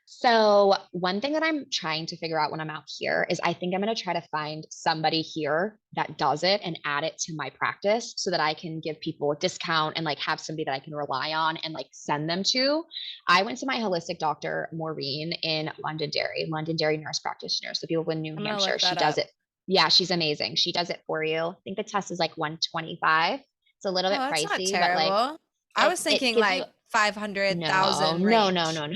So, one thing that I'm trying to figure out when I'm out here is I think I'm going to try to find somebody here that does it and add it to my practice so that I can give people a discount and like have somebody that I can rely on and like send them to. I went to my holistic doctor, Maureen, in Londonderry nurse practitioner. So, people in New I'm gonna Hampshire, look she that does up. it. Yeah, she's amazing. She does it for you. I think the test is like 125. It's a little Oh, bit that's not pricey, but like terrible. I was it thinking gives you like 500, no, 1,000 no, no, range. no, no.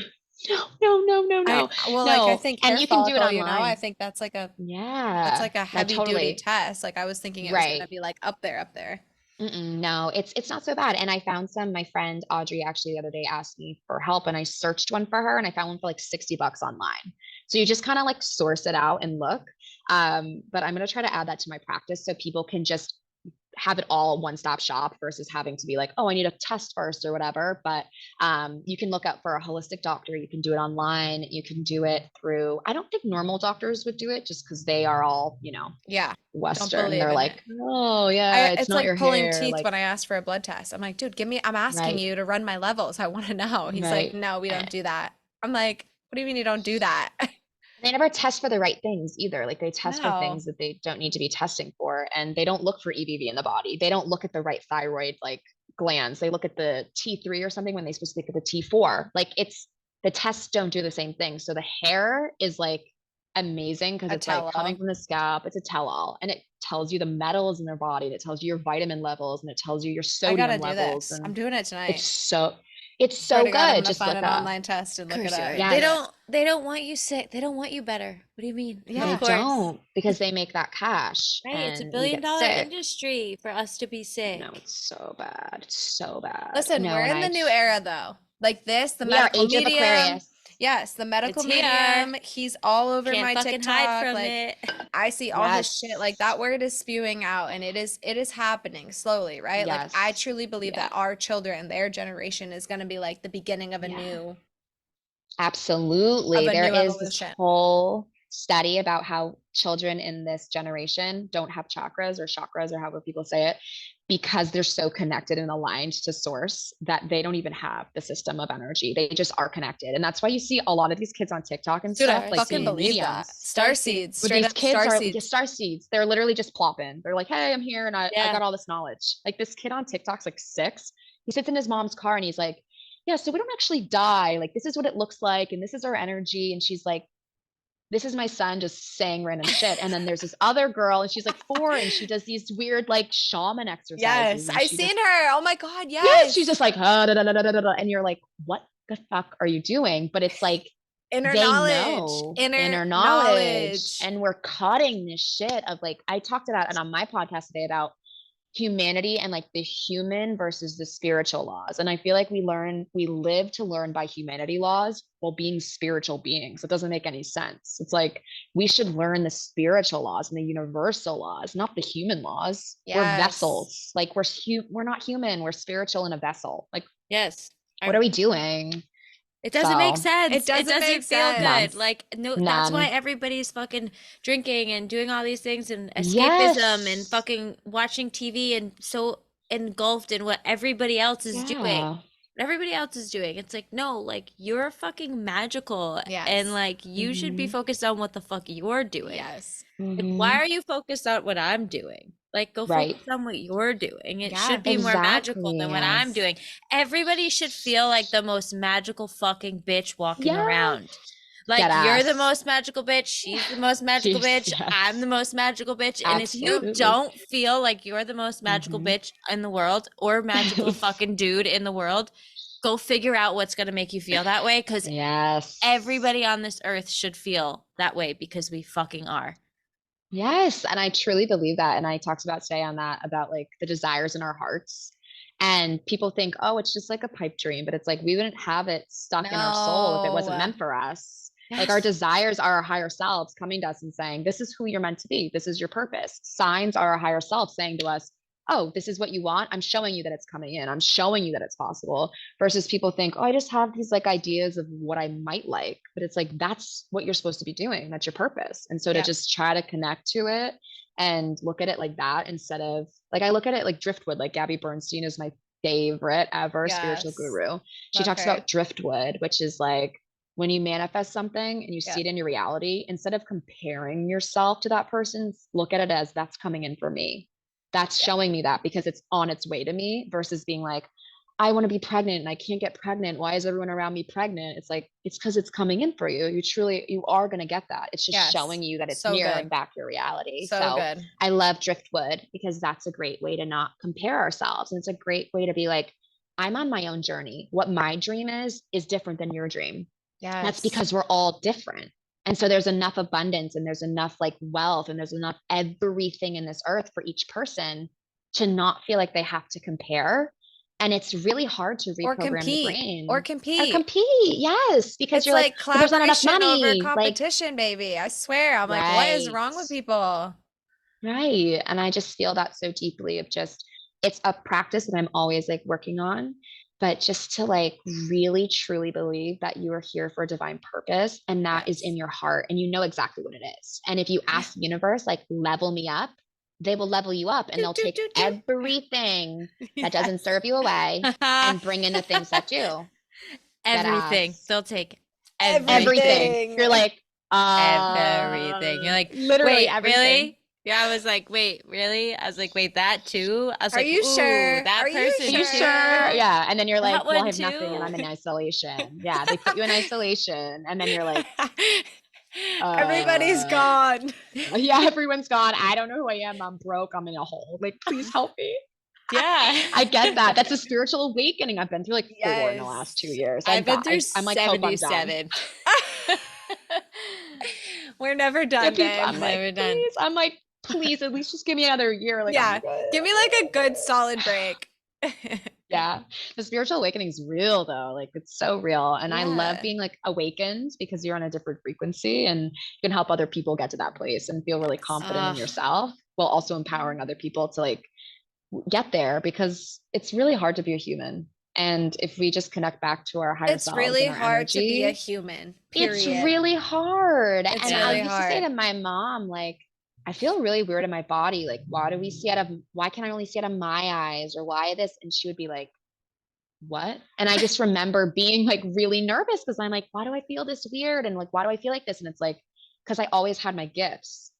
No, no, no, no, I no. well, like I No. think And hair you can do it follicle, I online. think that's Yeah, like a I heavy duty totally. test. Like I was thinking it was gonna Right. be like up there, up there. Mm-mm, no, it's not so bad. And I found some, my friend Audrey actually the other day asked me for help and I searched one for her and I found one for like $60 online. So you just kind of like source it out and look. But I'm gonna try to add that to my practice so people can just have it all one stop shop versus having to be like, oh, I need a test first or whatever. But you can look up for a holistic doctor. You can do it online. You can do it through, I don't think normal doctors would do it just because they are all, Yeah. Don't Western. believe They're in it. like, oh, yeah, it's It's not like your pulling hair. teeth Like, when I asked for a blood test. I'm like, dude, I'm asking right, you to run my levels. I want to know. He's like, right. no, we Eh, don't do that. I'm like, what do you mean you don't do that? They never test for the right things either. Like they test for No. things that they don't need to be testing for, and they don't look for EBV in the body. They don't look at the right thyroid like glands. They look at the T3 or something when they supposed to look at the T4. Like it's the tests don't do the same thing. So the hair is like amazing because A it's like coming tell-all. from the scalp. It's a tell-all, and it tells you the metals in their body, and it tells you your vitamin levels, and it tells you your I gotta sodium do levels, this. I'm and doing it it's tonight. so it's Swear so to God, I'm good. gonna Just find look an up. online test and Of look it course you up are. and do Yes. it. They don't want you sick. They don't want you better. What do you mean? Of They Yeah. course. don't because they make that cash Right. It's a and you billion get dollar sick. industry for us to be No, sick. it's so bad. It's so bad. Listen, No, we're and in the new era though. Like this, the we are medical age of medium. Aquarius. Yes, the medical It's here. medium. He's all over Can't my fucking hide TikTok. from Like it. I see all his shit. Like Yes. that word is spewing out and it is happening slowly, right? Like I Yes. truly believe Yeah. that our children, their generation is going to be like the beginning Yeah. Absolutely. of a There new is this evolution. whole study about how children in this generation don't have chakras or however people say it because they're so connected and aligned to source that they don't even have the system of energy. They just are connected. And that's why you see a lot of these kids on TikTok and Dude, I stuff, like fucking being Starseeds. believe that. mediums. Star Starseeds. seeds, But straight these up kids star are seeds. star seeds. They're literally just plopping. They're like, hey, I'm here and I Yeah. got all this knowledge. Like this kid on TikTok's like 6. He sits in his mom's car and he's like, yeah, so we don't actually die. Like this is what it looks like. And this is our energy. And she's like, this is my son just saying random shit. And then there's this other girl and she's like 4 and she does these weird like shaman exercises Yes, and I she seen just, her. Oh my God, yes, she's yes. just like, da, da, da, da, da, da, and you're like, what the fuck are you doing? But it's like, Inner they knowledge. know Inner inner knowledge knowledge. and we're cutting this shit of like, I talked about it on my podcast today about humanity and like the human versus the spiritual laws. And I feel like we live to learn by humanity laws while being spiritual beings. It doesn't make any sense. It's like we should learn the spiritual laws and the universal laws, not the human laws. We're Yes. vessels. Like we're not human. We're spiritual in a vessel. Like, Yes. what are we doing? It doesn't make So It sense. It doesn't make doesn't feel none, good. sense. Like, no, that's why none. everybody's fucking drinking and doing all these things and escapism and Yes. fucking watching TV and so engulfed in what everybody else is doing. Yeah. what everybody else is doing. It's like, no, like you're fucking magical Yes. and like you should be focused on what the fuck you're doing. Yes. Like, why are you focused on what I'm doing? Like, go Right. focus on what you're doing. It Yeah. should be more magical Exactly. than what I'm Yes. doing. Everybody should feel like the most magical fucking bitch walking Yeah. around. Like, Dead you're the ass. most magical bitch. She's the most magical bitch. Yes. I'm the most magical bitch. And if you Absolutely. don't feel like you're the most magical bitch in the world or magical fucking dude in the world, go figure out what's going to make you feel that way. Because Yes. everybody on this earth should feel that way because we fucking are. Yes, and I truly believe that. And I talked about today on that about like the desires in our hearts. And people think, oh, it's just like a pipe dream, but it's like we wouldn't have it stuck in our soul if it wasn't No. meant for us. Like our desires are our higher selves coming to us and saying, this is who you're meant to be. This is your purpose. Signs are our higher self saying to us, oh, this is what you want. I'm showing you that it's coming in. I'm showing you that it's possible. Versus people think, oh, I just have these like ideas of what I might like. But it's like, that's what you're supposed to be doing. That's your purpose. And so to Yeah. just try to connect to it and look at it like that instead of like, I look at it like driftwood, like Gabby Bernstein is my favorite ever spiritual Yes. guru. She Love talks her. about driftwood, which is like when you manifest something and you see it in your reality, instead of comparing yourself to that person, look at it as that's coming in for me. That's showing me that because it's on its way to me versus being like, I want to be pregnant and I can't get pregnant. Why is everyone around me pregnant? It's like, it's because it's coming in for you. You are going to get that. It's just Yes. showing you that it's So mirroring good. back your reality. So good. I love driftwood because that's a great way to not compare ourselves. And it's a great way to be like, I'm on my own journey. What my dream is different than your dream. Yes. That's because we're all different. And so there's enough abundance and there's enough like wealth and there's enough everything in this earth for each person to not feel like they have to compare. And it's really hard to or reprogram the compete. brain. Or Or compete. compete. Yes. Because It's you're like, like well, there's not enough collaboration over money. Like, competition, baby. I swear. I'm like, what is right. wrong with people? Right. And I just feel that so deeply of just, it's a practice that I'm always like working on, but just to like really truly believe that you are here for a divine purpose and that is Yes. in your heart and you know exactly what it is. And if you ask the universe, like, level me up, they will level you up and they'll take everything that doesn't Yes. serve you away and bring in the things that do. Everything. Deadass. They'll take Everything. You're like, everything. You're like, literally wait, everything. really? Yeah, I was like, wait, really? I was like, wait, that too? I was Are like, you ooh, sure? that Are you person Are you too? sure? Yeah. And then you're like, That well, I one have nothing and too? I'm in isolation. Yeah. They put you in isolation. And then you're like, Everybody's gone. yeah, everyone's gone. I don't know who I am. I'm broke. I'm in a hole. Like, please help me. Yeah. I get that. That's a spiritual awakening. I've been through like 4 in the Yes. last 2 years. I've been through I'm like, hope I'm done. 77. We're never Yeah, done, people, babe. I'm like, Never done. please. I'm like, please, at least just give me another year. Like, Yeah. I'm good. Give me like a good solid break. Yeah. The spiritual awakening is real though. Like it's so real. And I love Yeah. being like awakened because you're on a different frequency and you can help other people get to that place and feel really confident in Ugh. yourself while also empowering other people to like get there because it's really hard to be a human. And if we just connect back to our higher It's selves really and our hard to be a energy, human. it's Period. really hard. It's And I really used to say hard. to my mom, like, I feel really weird in my body. Like, why can I only see out of my eyes or why this? And she would be like, what? And I just remember being like really nervous because I'm like, why do I feel this weird? And like, why do I feel like this? And it's like, because I always had my gifts,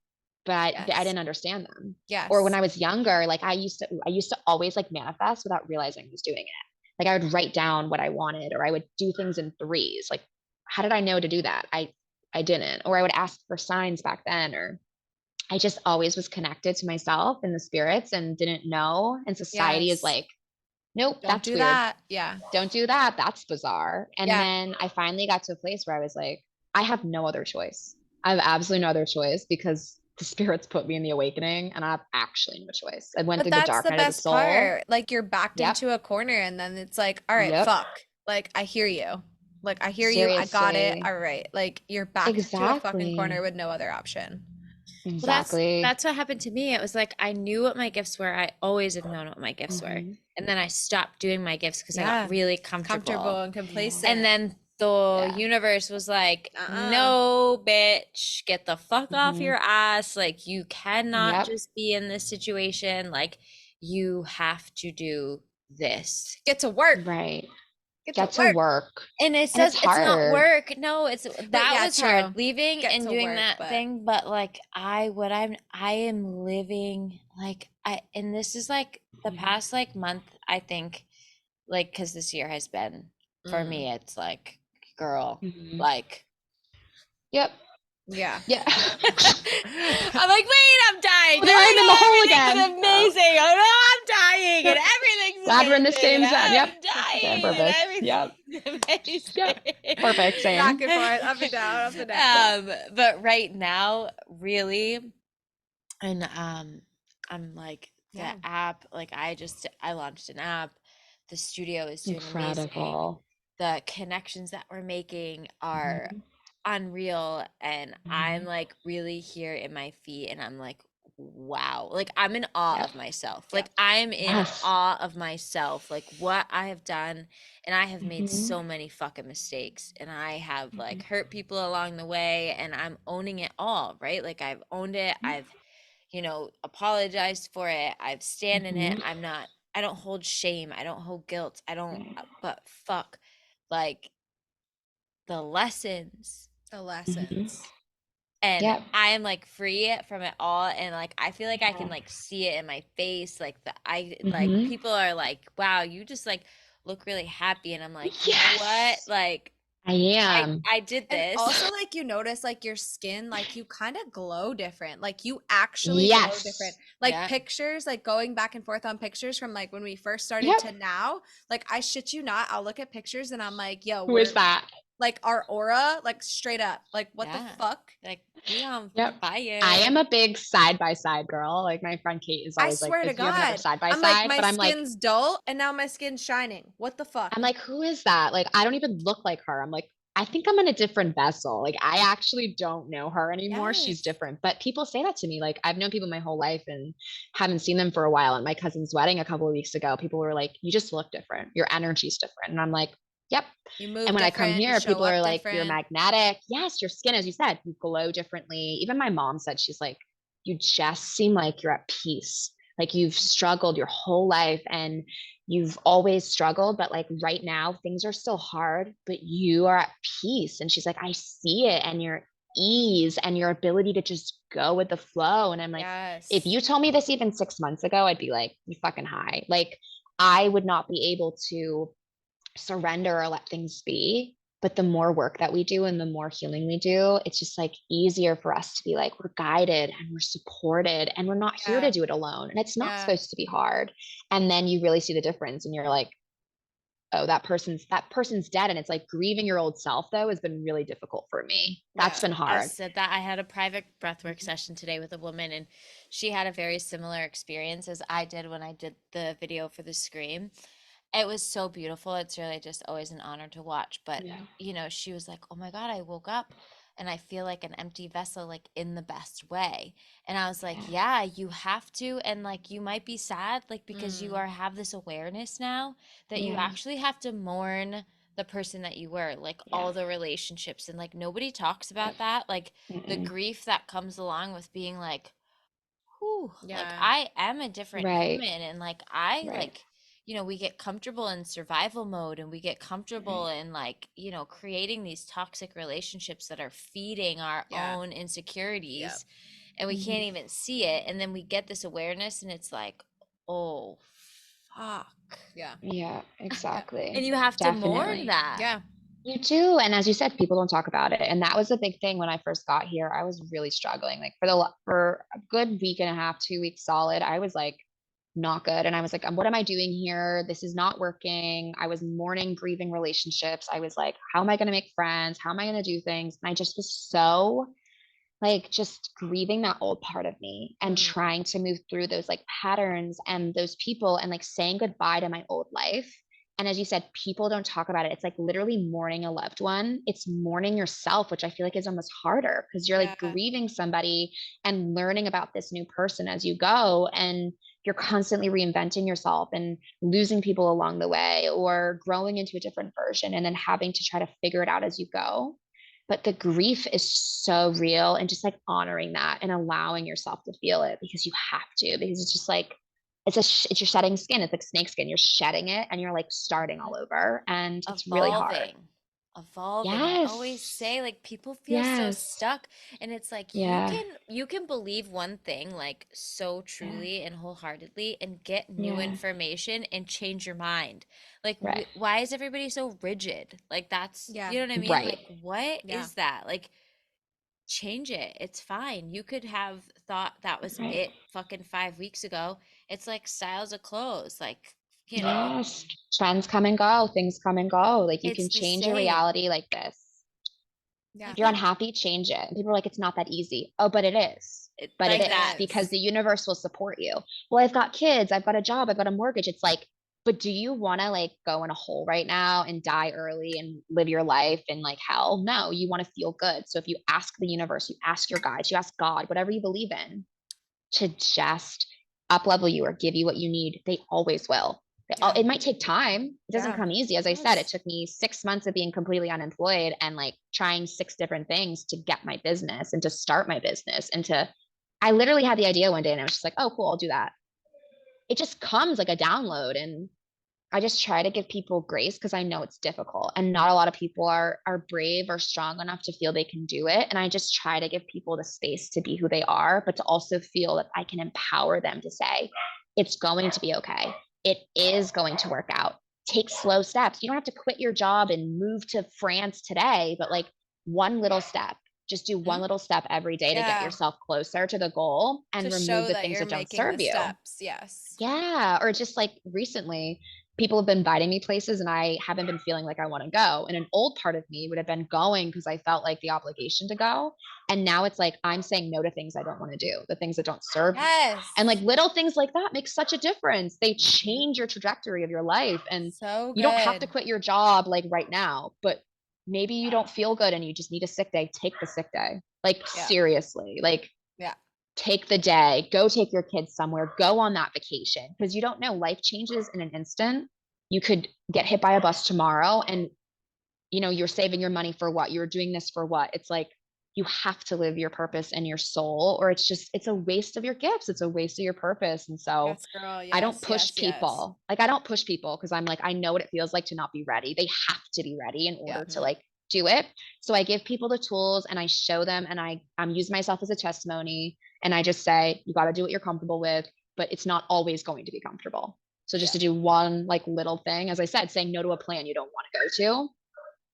but I Yes. didn't understand them. Yes. Or when I was younger, like I used to always like manifest without realizing I was doing it. Like I would write down what I wanted, or I would do things in threes. Like, how did I know to do that? I didn't. Or I would ask for signs back then, or I just always was connected to myself and the spirits and didn't know. And society is Yes. like, nope, Don't that's do weird. that. Yeah. Don't do that. That's bizarre. And Yeah. then I finally got to a place where I was like, I have no other choice. I have absolutely no other choice because the spirits put me in the awakening and I have actually no choice. I went But through the that's dark the night of the best soul. part. Like you're backed Yep. into a corner and then it's like, all right, Yep. fuck. Like I hear you. Like I hear you. I got it. Seriously. All right. Like you're backed to a fucking corner Exactly. with no other option. Well, Exactly. that's what happened to me. It was like I knew what my gifts were. I always had known what my gifts were. Mhm. And then I stopped doing my gifts because I Yeah. got really comfortable. Comfortable and complacent. And then the Yeah. universe was like, Uh-uh. no, bitch, get the fuck off Mhm. your ass. Like, you cannot Yep. just be in this situation. Like, you have to do this. get to work. Right. Get to work. And it And it's says it's not hard. work. No, that yeah, was true. hard leaving Get and to doing work, that but- thing. But like I am living like and this is like the past like month, I think, like, because this year has been for me, it's like, girl, Mhm. like, Yep. Yeah. Yeah. I'm like, wait, I'm dying. There I am in the hole Everything's again. amazing. Oh no, I'm dying, and everything's Glad we're in the amazing, same and zone. Yep. I'm dying, Okay, and perfect. everything's amazing. Yep. Perfect. Same. Back and forth, up and down, up and down. But right now, really, and I'm like the app, like I launched an app. The studio is doing amazing. Incredible. The connections that we're making are Mhm. unreal, and I'm like really here in my feet, and I'm like, wow, like I'm in awe of myself. Like I'm in awe of myself, like what I have done, and I have made so many fucking mistakes, and I have like hurt people along the way, and I'm owning it all, right? Like I've owned it. I've apologized for it. I've stand in it. I don't hold shame. I don't hold guilt. I don't, but fuck, like the lessons. And I am like free from it all. And like, I feel like I can like see it in my face. Like like people are like, wow, you just like look really happy. And I'm like, you know what? Like, I am. I did this. And also, like, you notice, like, your skin, like, you kind of glow different. Like, you actually glow different. Like, pictures, like, going back and forth on pictures from, like, when we first started to now. Like, I shit you not, I'll look at pictures and I'm like, yo, who is that? Like, our aura, like, straight up. Like, what the fuck? Like, we on fire. I am a big side by side girl. Like, my friend Kate is always like, if you have another side by I'm side, like, but I'm like, my skin's dull and now my skin's shining. What the fuck? I'm like, who is that? Like, I don't even look like her. I'm like, I think I'm in a different vessel. Like, I actually don't know her anymore. She's different. But people say that to me. Like, I've known people my whole life and haven't seen them for a while. At my cousin's wedding a couple of weeks ago, people were like, you just look different. Your energy's different. And I'm like, yep. You move and when I come different, you here, show people up are like, you're different. magnetic. Yes, your skin, as you said, you glow differently. Even my mom said, she's like, you just seem like you're at peace. Like you've struggled your whole life and you've always struggled, but like right now things are still hard, but you are at peace. And she's like, I see it, and your ease and your ability to just go with the flow. And I'm like, if you told me this even 6 months ago, I'd be like, you fucking high. Like I would not be able to surrender or let things be. But the more work that we do and the more healing we do, it's just like easier for us to be like, we're guided and we're supported and we're not here to do it alone. And it's not supposed to be hard. And then you really see the difference and you're like, oh, that person's dead. And it's like grieving your old self though has been really difficult for me. That's been hard. I said that I had a private breathwork session today with a woman, and she had a very similar experience as I did when I did the video for the Scream. It was so beautiful. It's really just always an honor to watch. But, she was like, oh my God, I woke up and I feel like an empty vessel, like in the best way. And I was like, yeah, you have to. And like, you might be sad, like, because you have this awareness now that you actually have to mourn the person that you were, like all the relationships. And like, nobody talks about that. Like the grief that comes along with being like, whew, like I am a different human. And like, like, we get comfortable in survival mode and we get comfortable in like, creating these toxic relationships that are feeding our own insecurities and we can't even see it. And then we get this awareness and it's like, oh, fuck. Yeah, exactly. And you have to mourn that. Yeah. You do. And as you said, people don't talk about it. And that was a big thing when I first got here. I was really struggling. Like for a good week and a half, 2 weeks solid, I was like not good. And I was like, what am I doing here? This is not working. I was mourning, grieving relationships. I was like, how am I going to make friends? How am I going to do things? And I just was so like just grieving that old part of me and trying to move through those like patterns and those people and like saying goodbye to my old life. And as you said, people don't talk about it. It's like literally mourning a loved one. It's mourning yourself, which I feel like is almost harder because you're like grieving somebody and learning about this new person as you go. And you're constantly reinventing yourself and losing people along the way or growing into a different version and then having to try to figure it out as you go. But the grief is so real and just like honoring that and allowing yourself to feel it because you have to, because it's just like it's your shedding skin. It's like snake skin. You're shedding it and you're like starting Mhm. all over. And it's really hard. Evolving. I always Yes. say like people feel so Yes. stuck, and it's like Yeah. you can believe one thing like so Yeah. truly and wholeheartedly and get new Yeah. information and change your mind. Like Right. why is everybody so rigid? Like that's, Yeah. you know what I mean? Right. Like what Yeah. is that? Like change it. It's fine. You could have thought that was Right. it fucking 5 weeks ago. It's like styles of clothes, like, you know, Yes. Trends come and go. Things come and go. Like you it's can the change your same. reality like this. You Yeah. If you're can unhappy, change it. And people are like, it's not that easy. Oh, but it is. But it like is that. It because is. the universe will support you. Well, I've got kids, I've got a job, I've got a mortgage. It's like, but do you want to like go in a hole right now and die early and live your life in like hell? No, you want to feel good. So if you ask the universe, you ask your guides, you ask God, whatever you believe in, to just up level you or give you what you need, they always will. Yeah. It might take time. It doesn't Yeah. come easy. As I said, it Yes. took me 6 months of being completely unemployed and like trying six different things to get my business and to start my business. I literally had the idea one day and I was just like, oh, cool, I'll do that. It just comes like a download. And I just try to give people grace because I know it's difficult and not a lot of people are brave or strong enough to feel they can do it. And I just try to give people the space to be who they are, but to also feel that I can empower them to say, it's going to be okay. It is going to work out. Take slow steps. You don't have to quit your job and move to France today, but like one little step. Just do one Mhm. little step every day to get Yeah. yourself closer to the goal and To remove show the that things you're that don't making the serve you. steps. Yes. Yeah. Or just like recently, people have been inviting me places and I haven't been feeling like I want to go. And an old part of me would have been going because I felt like the obligation to go. And now it's like I'm saying no to things I don't want to do, the things that don't serve me. And like Yes. little things like that make such a difference. They Mhm. change your trajectory of your life. And So you don't have to good. quit your job like right now, but maybe you don't feel good and you just need a sick day. Take the sick day. Like Yeah. seriously. Like Yeah. take the day, go take your kids somewhere, go on that vacation because you don't know, life changes in an instant. You could get hit by a bus tomorrow and you're saving your money for what? You're doing this for what? It's like you have to live your purpose and your soul or it's a waste of your gifts. It's a waste of your purpose. And so Yes, girl. I don't Yes. push Yes. Yes. people. Like I don't push people because I'm like I know what it feels like to not be ready. They have to be ready in Yeah. order to Mhm. like do it. So I give people the tools and I show them and I'm use myself as a testimony and I just say you got to do what you're comfortable with, but it's not always going to be comfortable. So just Yeah. to do one like little thing, as I said, saying no to a plan you don't want to go to,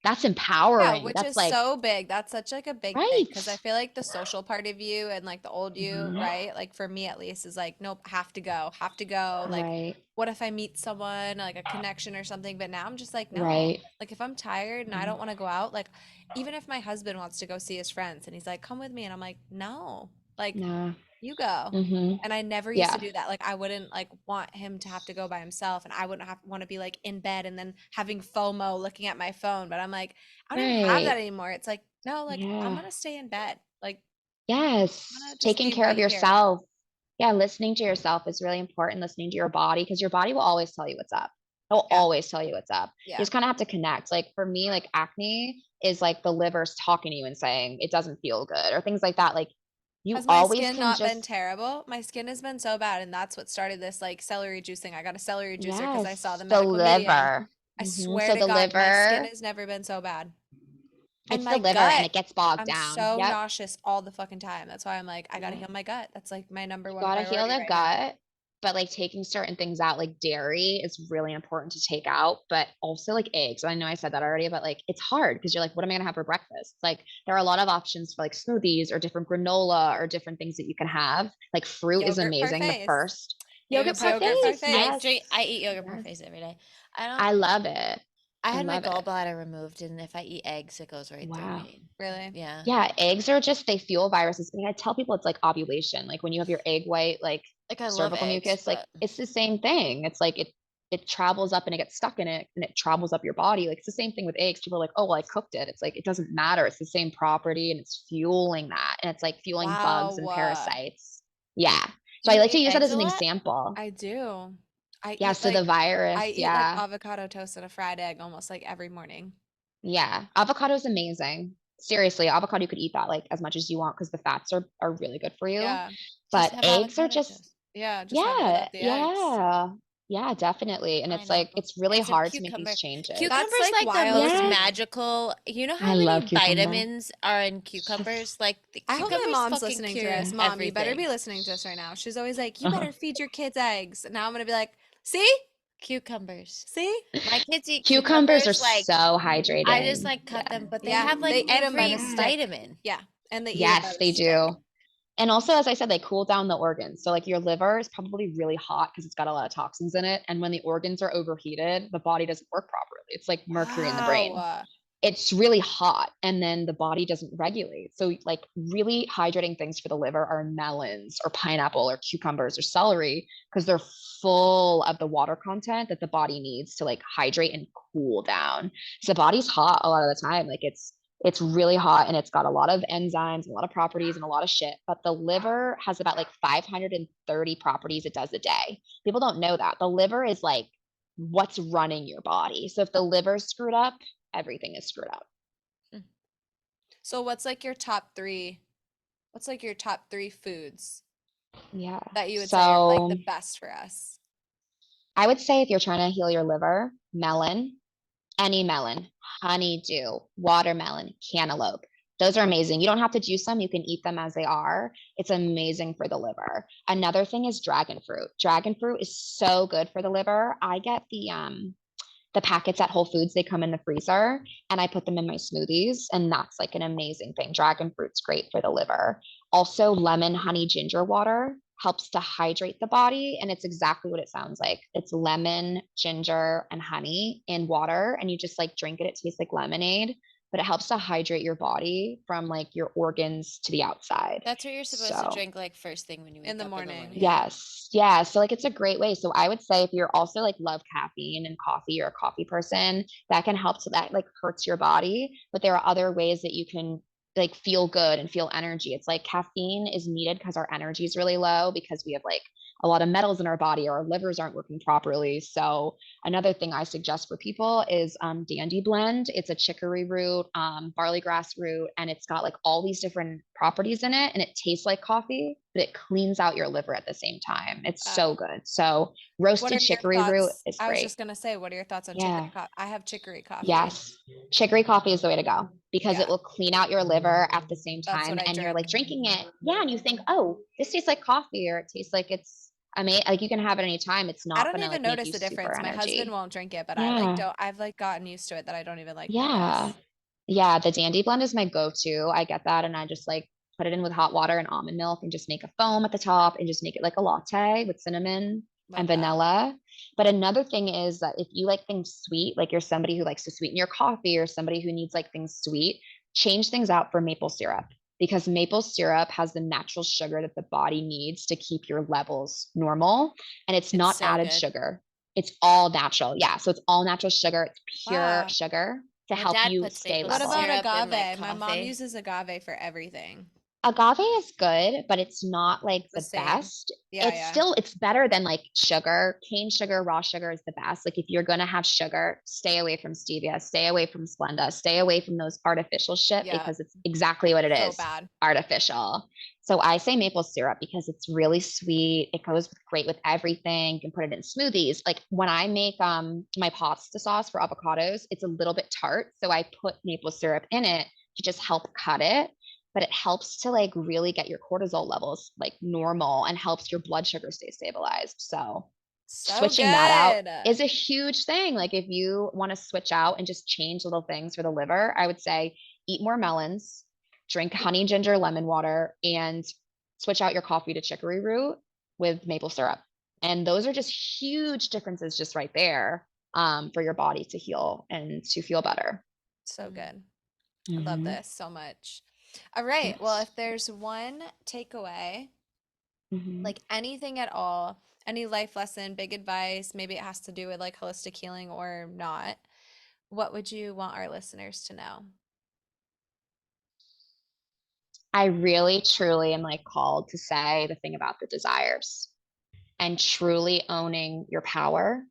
that's Yeah, empowering. which That's is like so big. That's such like a big thing because I right. feel like the social part of you and like the old you, Mhm. right? Like for me at least is like, nope, have to go, have to go. Like, Right. what if I meet someone, like a connection or something? But now I'm just like, no. Right. Like if I'm tired and I Yeah. don't want to go out, like even if my husband wants to go see his friends and he's like, come with me, and I'm like, no, like Nah. you go. Mhm. And I never used to Yeah. do that. Like I wouldn't like want him to have to go by himself and I wouldn't have want to be like in bed and then having FOMO looking at my phone. But I'm like, I don't even have that Right. anymore. It's like, no, like I'm Yeah. gonna stay in bed. Like I'm Yes, gonna just taking be care of right here. yourself. Yeah, listening to yourself is really important, listening to your body because your body will always tell you what's up. It'll Yeah. always tell you what's up. You Yeah. just kind of have to connect. Like for me, like acne is like the liver's talking to you and saying it doesn't feel good or things like that. Like you Has my always skin can not been just, terrible? My skin has been so bad, and that's what started this like celery juice thing. I got a celery juicer because I saw yes, the the medical medium. liver. I swear So to the God, my skin liver, has never been so bad. And it's the my liver and gut, it gets bogged I'm down. so Yep. nauseous all the fucking time. That's why I'm like, I gotta Yep. heal my gut. That's like my number You one gotta heal priority the right now. gut, but like taking certain things out, like dairy is really important to take out, but also like eggs. I know I said that already, but like it's hard because you're like, what am I gonna have for breakfast? Like there are a lot of options for like smoothies or different granola or different things that you can have. Like fruit is Yogurt amazing. The parfaits. first yogurt Yogurt's Yogurt amazing. parfaits, parfaits. I eat yogurt yes, parfaits every day. I don't I love it. I I had my love it. gallbladder removed, and if I eat eggs, it goes right through Wow. me. Really? Yeah. Yeah, eggs are just they fuel viruses. I mean, I tell people it's like ovulation. Like when you have your egg white, like Like I love cervical eggs, mucus, like but it's the same thing. It's like it travels up and it gets stuck in it and it travels up your body. Like it's the same thing with eggs. People are like, oh well, I cooked it. It's like it doesn't matter. It's the same property and it's fueling that. And it's like fueling bugs and Wow. parasites. Yeah. do So I you like to eat use that eggs as a an lot? example. I do. I Yeah, eat so the like virus, I eat like yeah. avocado toast and a fried egg almost like every morning. Yeah, avocado is amazing. Seriously, avocado you could eat that like as much as you want because the fats are really good for you. Yeah. Just But have eggs are avocado just toast. Yeah, just have it Yeah, without the eggs. yeah, definitely. And it's like Pineapple. it's really And some hard to make these cucumber. changes. That's Cucumber's like like the wild to most Yeah, me. magical. You know I how love many cucumber. vitamins are in Yes. cucumbers? Like the I hope my cucumbers mom's fucking listening to cure this. Yeah. Mom, you better be everything. listening to us right now. She's always like, you Uh-huh. better feed your kids eggs. And now I'm gonna be like, see? Cucumbers. See? My kids eat Cucumbers are cucumbers like so I just hydrating. like cut Yeah. them, but they Yeah, have they like eat them by the every Yeah. stick. vitamin. Yeah, and they eat them by Yes, the they stick. do. And also, as I said, they cool down the organs. So, like, your liver is probably really hot because it's got a lot of toxins in it. And when the organs are overheated, the body doesn't work properly. It's like mercury in the brain. Wow. It's really hot, and then the body doesn't regulate. So, like, really hydrating things for the liver are melons or pineapple or cucumbers or celery because they're full of the water content that the body needs to like hydrate and cool down. So the body's hot a lot of the time. Like it's really hot and it's got a lot of enzymes and a lot of properties and a lot of shit. But the liver has about like 530 properties it does a day. People don't know that. The liver is like what's running your body. So if the liver's screwed up, everything is screwed up. Mm. So what's like your top three? What's like your top three foods Yeah. that you would say are like the So best for us? I would say if you're trying to heal your liver, melon, any melon, honeydew, watermelon, cantaloupe. Those are amazing. You don't have to juice them. You can eat them as they are. It's amazing for the liver. Another thing is dragon fruit. Dragon fruit is so good for the liver. I get the packets at Whole Foods, they come in the freezer and I put them in my smoothies. And that's like an amazing thing. Dragon fruit's great for the liver. Also, lemon, honey, ginger water helps to hydrate the body. And it's exactly what it sounds like. It's lemon, ginger, and honey in water. And you just like drink it. It tastes like lemonade, but it helps to hydrate your body from like your organs to the outside. That's what you're supposed to So drink like first thing when you In wake the up in the morning, morning. yeah. yes. Yeah. So like it's a great way. So I would say if you're also like love caffeine and coffee, you're a coffee person, that can help. So that like hurts your body. But there are other ways that you can like feel good and feel energy. It's like caffeine is needed because our energy is really low because we have like a lot of metals in our body or our livers aren't working properly. So another thing I suggest for people is Dandy Blend. It's a chicory root, barley grass root, and it's got like all these different properties in it, and it tastes like coffee, but it cleans out your liver at the same time. It's Uh, so good. So what roasted are your chicory root thoughts? is I was just great. gonna say, what are your thoughts on chicory Yeah. coffee? I have chicory coffee. Yes. Chicory coffee is the way to go because it Yeah, will clean out your liver at the same that's what time. I And you're like drink. drinking it. Yeah. And you think, oh, this tastes like coffee or it tastes like it's amazing. Like you can have it anytime. It's I not don't going to even like make notice you the super difference. My husband energy. won't drink it, but I like Yeah. don't. I've like gotten used to it that I don't even like Yeah. notice. Yeah. The Dandy Blend is my go-to. I get that. And I just like put it in with hot water and almond milk and just make a foam at the top and just make it like a latte with cinnamon and Love that. vanilla. But another thing is that if you like things sweet, like you're somebody who likes to sweeten your coffee or somebody who needs like things sweet, change things out for maple syrup because maple syrup has the natural sugar that the body needs to keep your levels normal. And it's It's not so added good. sugar. It's all natural. Yeah. So it's all natural sugar. It's pure Wow. sugar to My help dad you puts stay maple What about level. syrup in like agave? My mom coffee. uses agave for everything. Agave is good, but it's not like The the same. best. Yeah, It's yeah. still it's better than like sugar. Cane sugar, raw sugar is the best. Like if you're gonna have sugar, stay away from stevia, stay away from Splenda, stay away from those artificial shit Yeah. because it's exactly what it So is, bad. artificial. So I say maple syrup because it's really sweet. It goes great with everything. You can put it in smoothies. Like when I make my pasta sauce for avocados, it's a little bit tart, so I put maple syrup in it to just help cut it, but it helps to like really get your cortisol levels like normal and helps your blood sugar stay stabilized. So So switching that out good. is a huge thing. Like if you want to switch out and just change little things for the liver, I would say eat more melons, drink honey, ginger, lemon water, and switch out your coffee to chicory root with maple syrup. And those are just huge differences just right there for your body to heal and to feel better. So good. I love Mm-hmm. this so much. All right. Well, Yes. if there's one takeaway, Mm-hmm. like anything at all, any life lesson, big advice, maybe it has to do with like holistic healing or not, what would you want our listeners to know? I really, truly am like called to say the thing about the desires and truly owning your power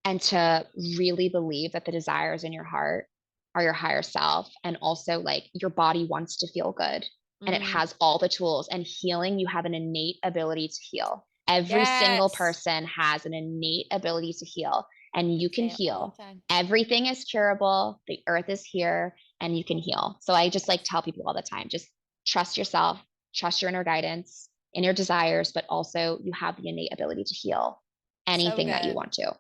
and to really believe that the desires in your heart are your higher self. And also, like, your body wants to feel good and it Mm, has all the tools. And healing, you have an innate ability to heal. Every single Yes. person has an innate ability to heal, and you can Say it all heal. the time. Everything is curable. The earth is here, and you can heal. So I just like tell people all the time, just trust yourself, trust your inner guidance, inner desires, but also you have the innate ability to heal So anything that you good. want to.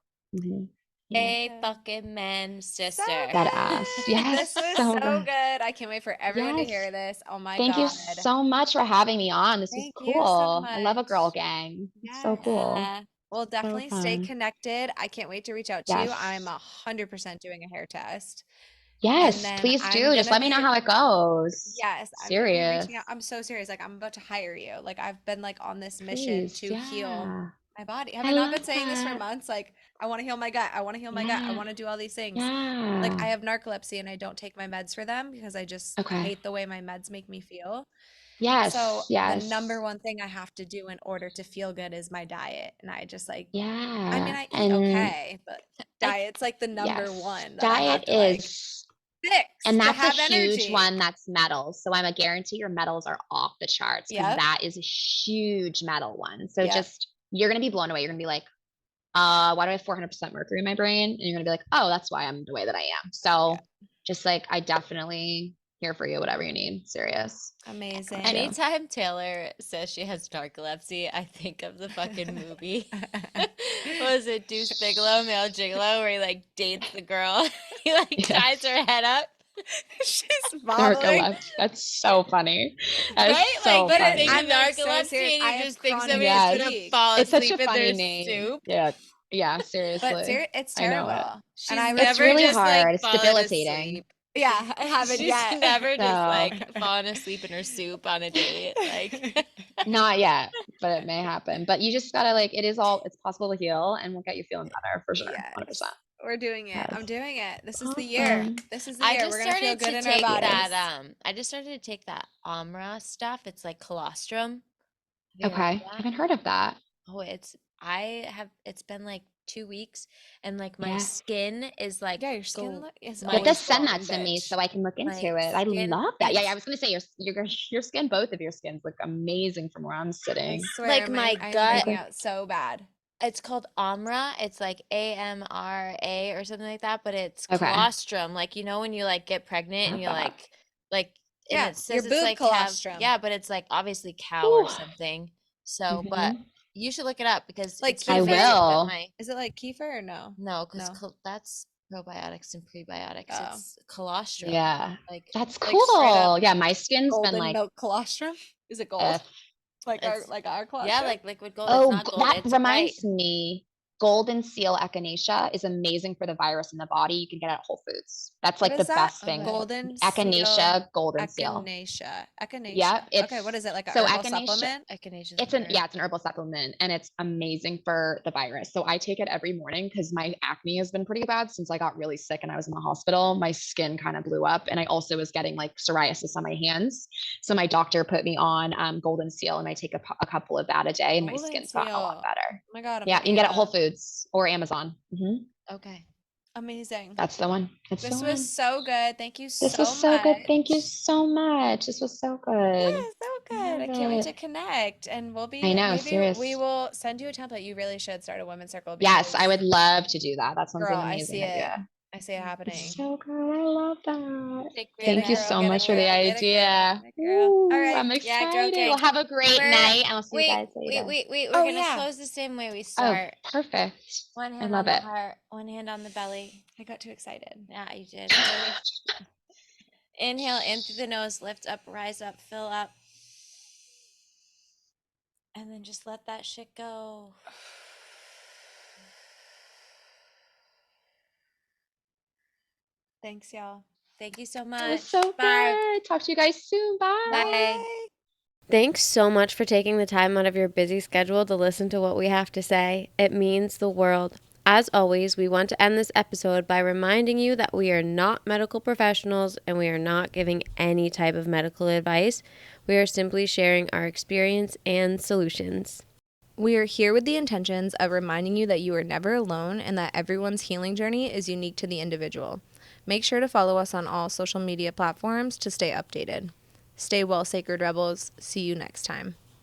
Yeah. Hey, fucking men, So sister. That ass. good. Yes. This was So so good. good. I can't wait for everyone to Yes. hear this. Oh my Thank you God. so much for having me on. This was Thank you so cool. I love a girl much. gang. It's so Yes. cool. We'll So definitely stay fun. connected. I can't wait to reach out to you. I'm Yes. 100% doing a hair test. And Yes, then please I'm do. Just gonna let me know be, how it goes. yes, I'm gonna be reaching out. Serious. I'm so serious. Like I'm about to hire you. Like I've been like on this mission Please. to heal Yeah. my body. Have I I not love been saying this for that. months? Like I want to heal my gut. I want to heal my gut. I Yeah. want to do all these things. Like Yeah. I have narcolepsy and I don't take my meds for them because I just Okay. hate the way my meds make me feel. So Yes. the number Yes. one thing I have to do in order to feel good is my diet. And I just like, I mean, Yeah. I eat And okay, but I diet's like the number yes, one that I have diet to like is, fix and to that's a have huge energy. one. That's metals. So I'm a guarantee your metals are off the charts because Yep. that is a huge metal one. So Yep. just, you're going to be blown away. You're going to be like, why do I have 400% mercury in my brain? And you're going to be like, oh, that's why I'm the way that I am. Yeah. So just like, I definitely here for you, whatever you need. Serious. Got Amazing. you. Anytime Taylor says she has narcolepsy, I think of the fucking movie. What was it, Deuce Bigelow, Male Gigolo, where he like dates the girl? He like ties Yes. her head up. She's modeling. Narcolepsy. That's so funny. That is Right? Like so But you it, think funny. of I'm like so narcolepsy serious. and I you have just think chronic somebody's Yes. gonna fatigue. fall It's such a asleep in funny their name. soup. Yeah. Yeah. But Seriously. it's I know it. terrible. And She's I It's never really just like hard. It's fallen debilitating. asleep. yeah, I haven't She's yet. never just So, like fallen asleep in her soup on a date. Like not yet, but it may happen. But you just gotta like, it's possible to heal and we'll get you feeling better for sure. Yes. 100%. We're doing it. I'm Yes. doing it. This is the year. Awesome. This is the I year. just We're gonna feel started good to in our take Thank you. that bodies. I just started to take that Amra stuff. It's like colostrum. Have you heard Okay. of I that? haven't heard of that. Oh, it's been like 2 weeks and like my Yeah. skin is like Yeah, your skin go is You have my to always send that glowing, to me so bitch. I can look my into it. I skin love that. Yeah, yeah. I it's was gonna say your skin, both of your skins look amazing from where I'm I sitting. swear, like my I am gut. breaking Seriously. out so bad. It's called Amra. It's like AMRA or something like that, but it's Okay. colostrum. Like when you like get pregnant and Love you that. like and Yeah, it your says it's boob like have colostrum. yeah, but it's like obviously cow or Whew. something. So, but Hmm. you should look it up because Like it's I kefir? crazy. But will. my Is it like kefir or no? no, because No. that's probiotics and prebiotics. Oh, It's colostrum. Yeah. Like That's like straight up cool. Yeah, my skin's been golden like, milk colostrum? Is it gold? uh, it's Like our yeah, colostrum? like liquid gold. It's oh, not gold. that It's white. reminds me. Golden seal echinacea is amazing for the virus in the body. You can get it at Whole Foods. That's What like the is that? best thing. Okay. Golden seal Echinacea, golden seal. echinacea. Yeah, Echinacea. Okay, what it's is it? Like a so herbal echinacea. supplement? Echinacea is It's an an herb. yeah, it's an herbal supplement and it's amazing for the virus. So I take it every morning because my acne has been pretty bad since I got really sick and I was in the hospital. My skin kind of blew up and I also was getting like psoriasis on my hands. So my doctor put me on golden seal and I take a couple of that a day and my Golden skin's gotten a lot seal. better. Oh my God, I'm Yeah, you looking can it get it at Whole up. Foods or Amazon. Okay. Amazing. That's the one. It's the This was one. so good. Thank you This was so so good. Thank you much. so much. This was so good. Yeah, so I good. I love can't wait to it. connect. And I know, maybe we serious. will send you a template. You really should start a women's circle Yes, I because, would love to do that. That sounds girl, like an amazing idea. I see it It's happening. so good. I love that. Okay, Get great. Thank it, you girl. so Get it, much for the girl. Get it, girl. idea. Get it, girl. All Ooh, right. I'm Yeah, girl excited. Well, gang. have a great We're night, and I'll see you guys later. We're Oh, gonna yeah. close the same way we Oh, start. perfect. One I hand on love the it. heart, one hand on the belly. I got too excited. Yeah, you did. Ready? Inhale in through the nose, lift up, rise up, fill up. And then just let that shit go. Thanks, y'all. Thank you so That was much. so Bye. good. Talk to you guys soon. Bye. Bye. Bye. Thanks so much for taking the time out of your busy schedule to listen to what we have to say. It means the world. As always, we want to end this episode by reminding you that we are not medical professionals and we are not giving any type of medical advice. We are simply sharing our experience and solutions. We are here with the intentions of reminding you that you are never alone and that everyone's healing journey is unique to the individual. Make sure to follow us on all social media platforms to stay updated. Stay well, Sacred Rebels. See you next time.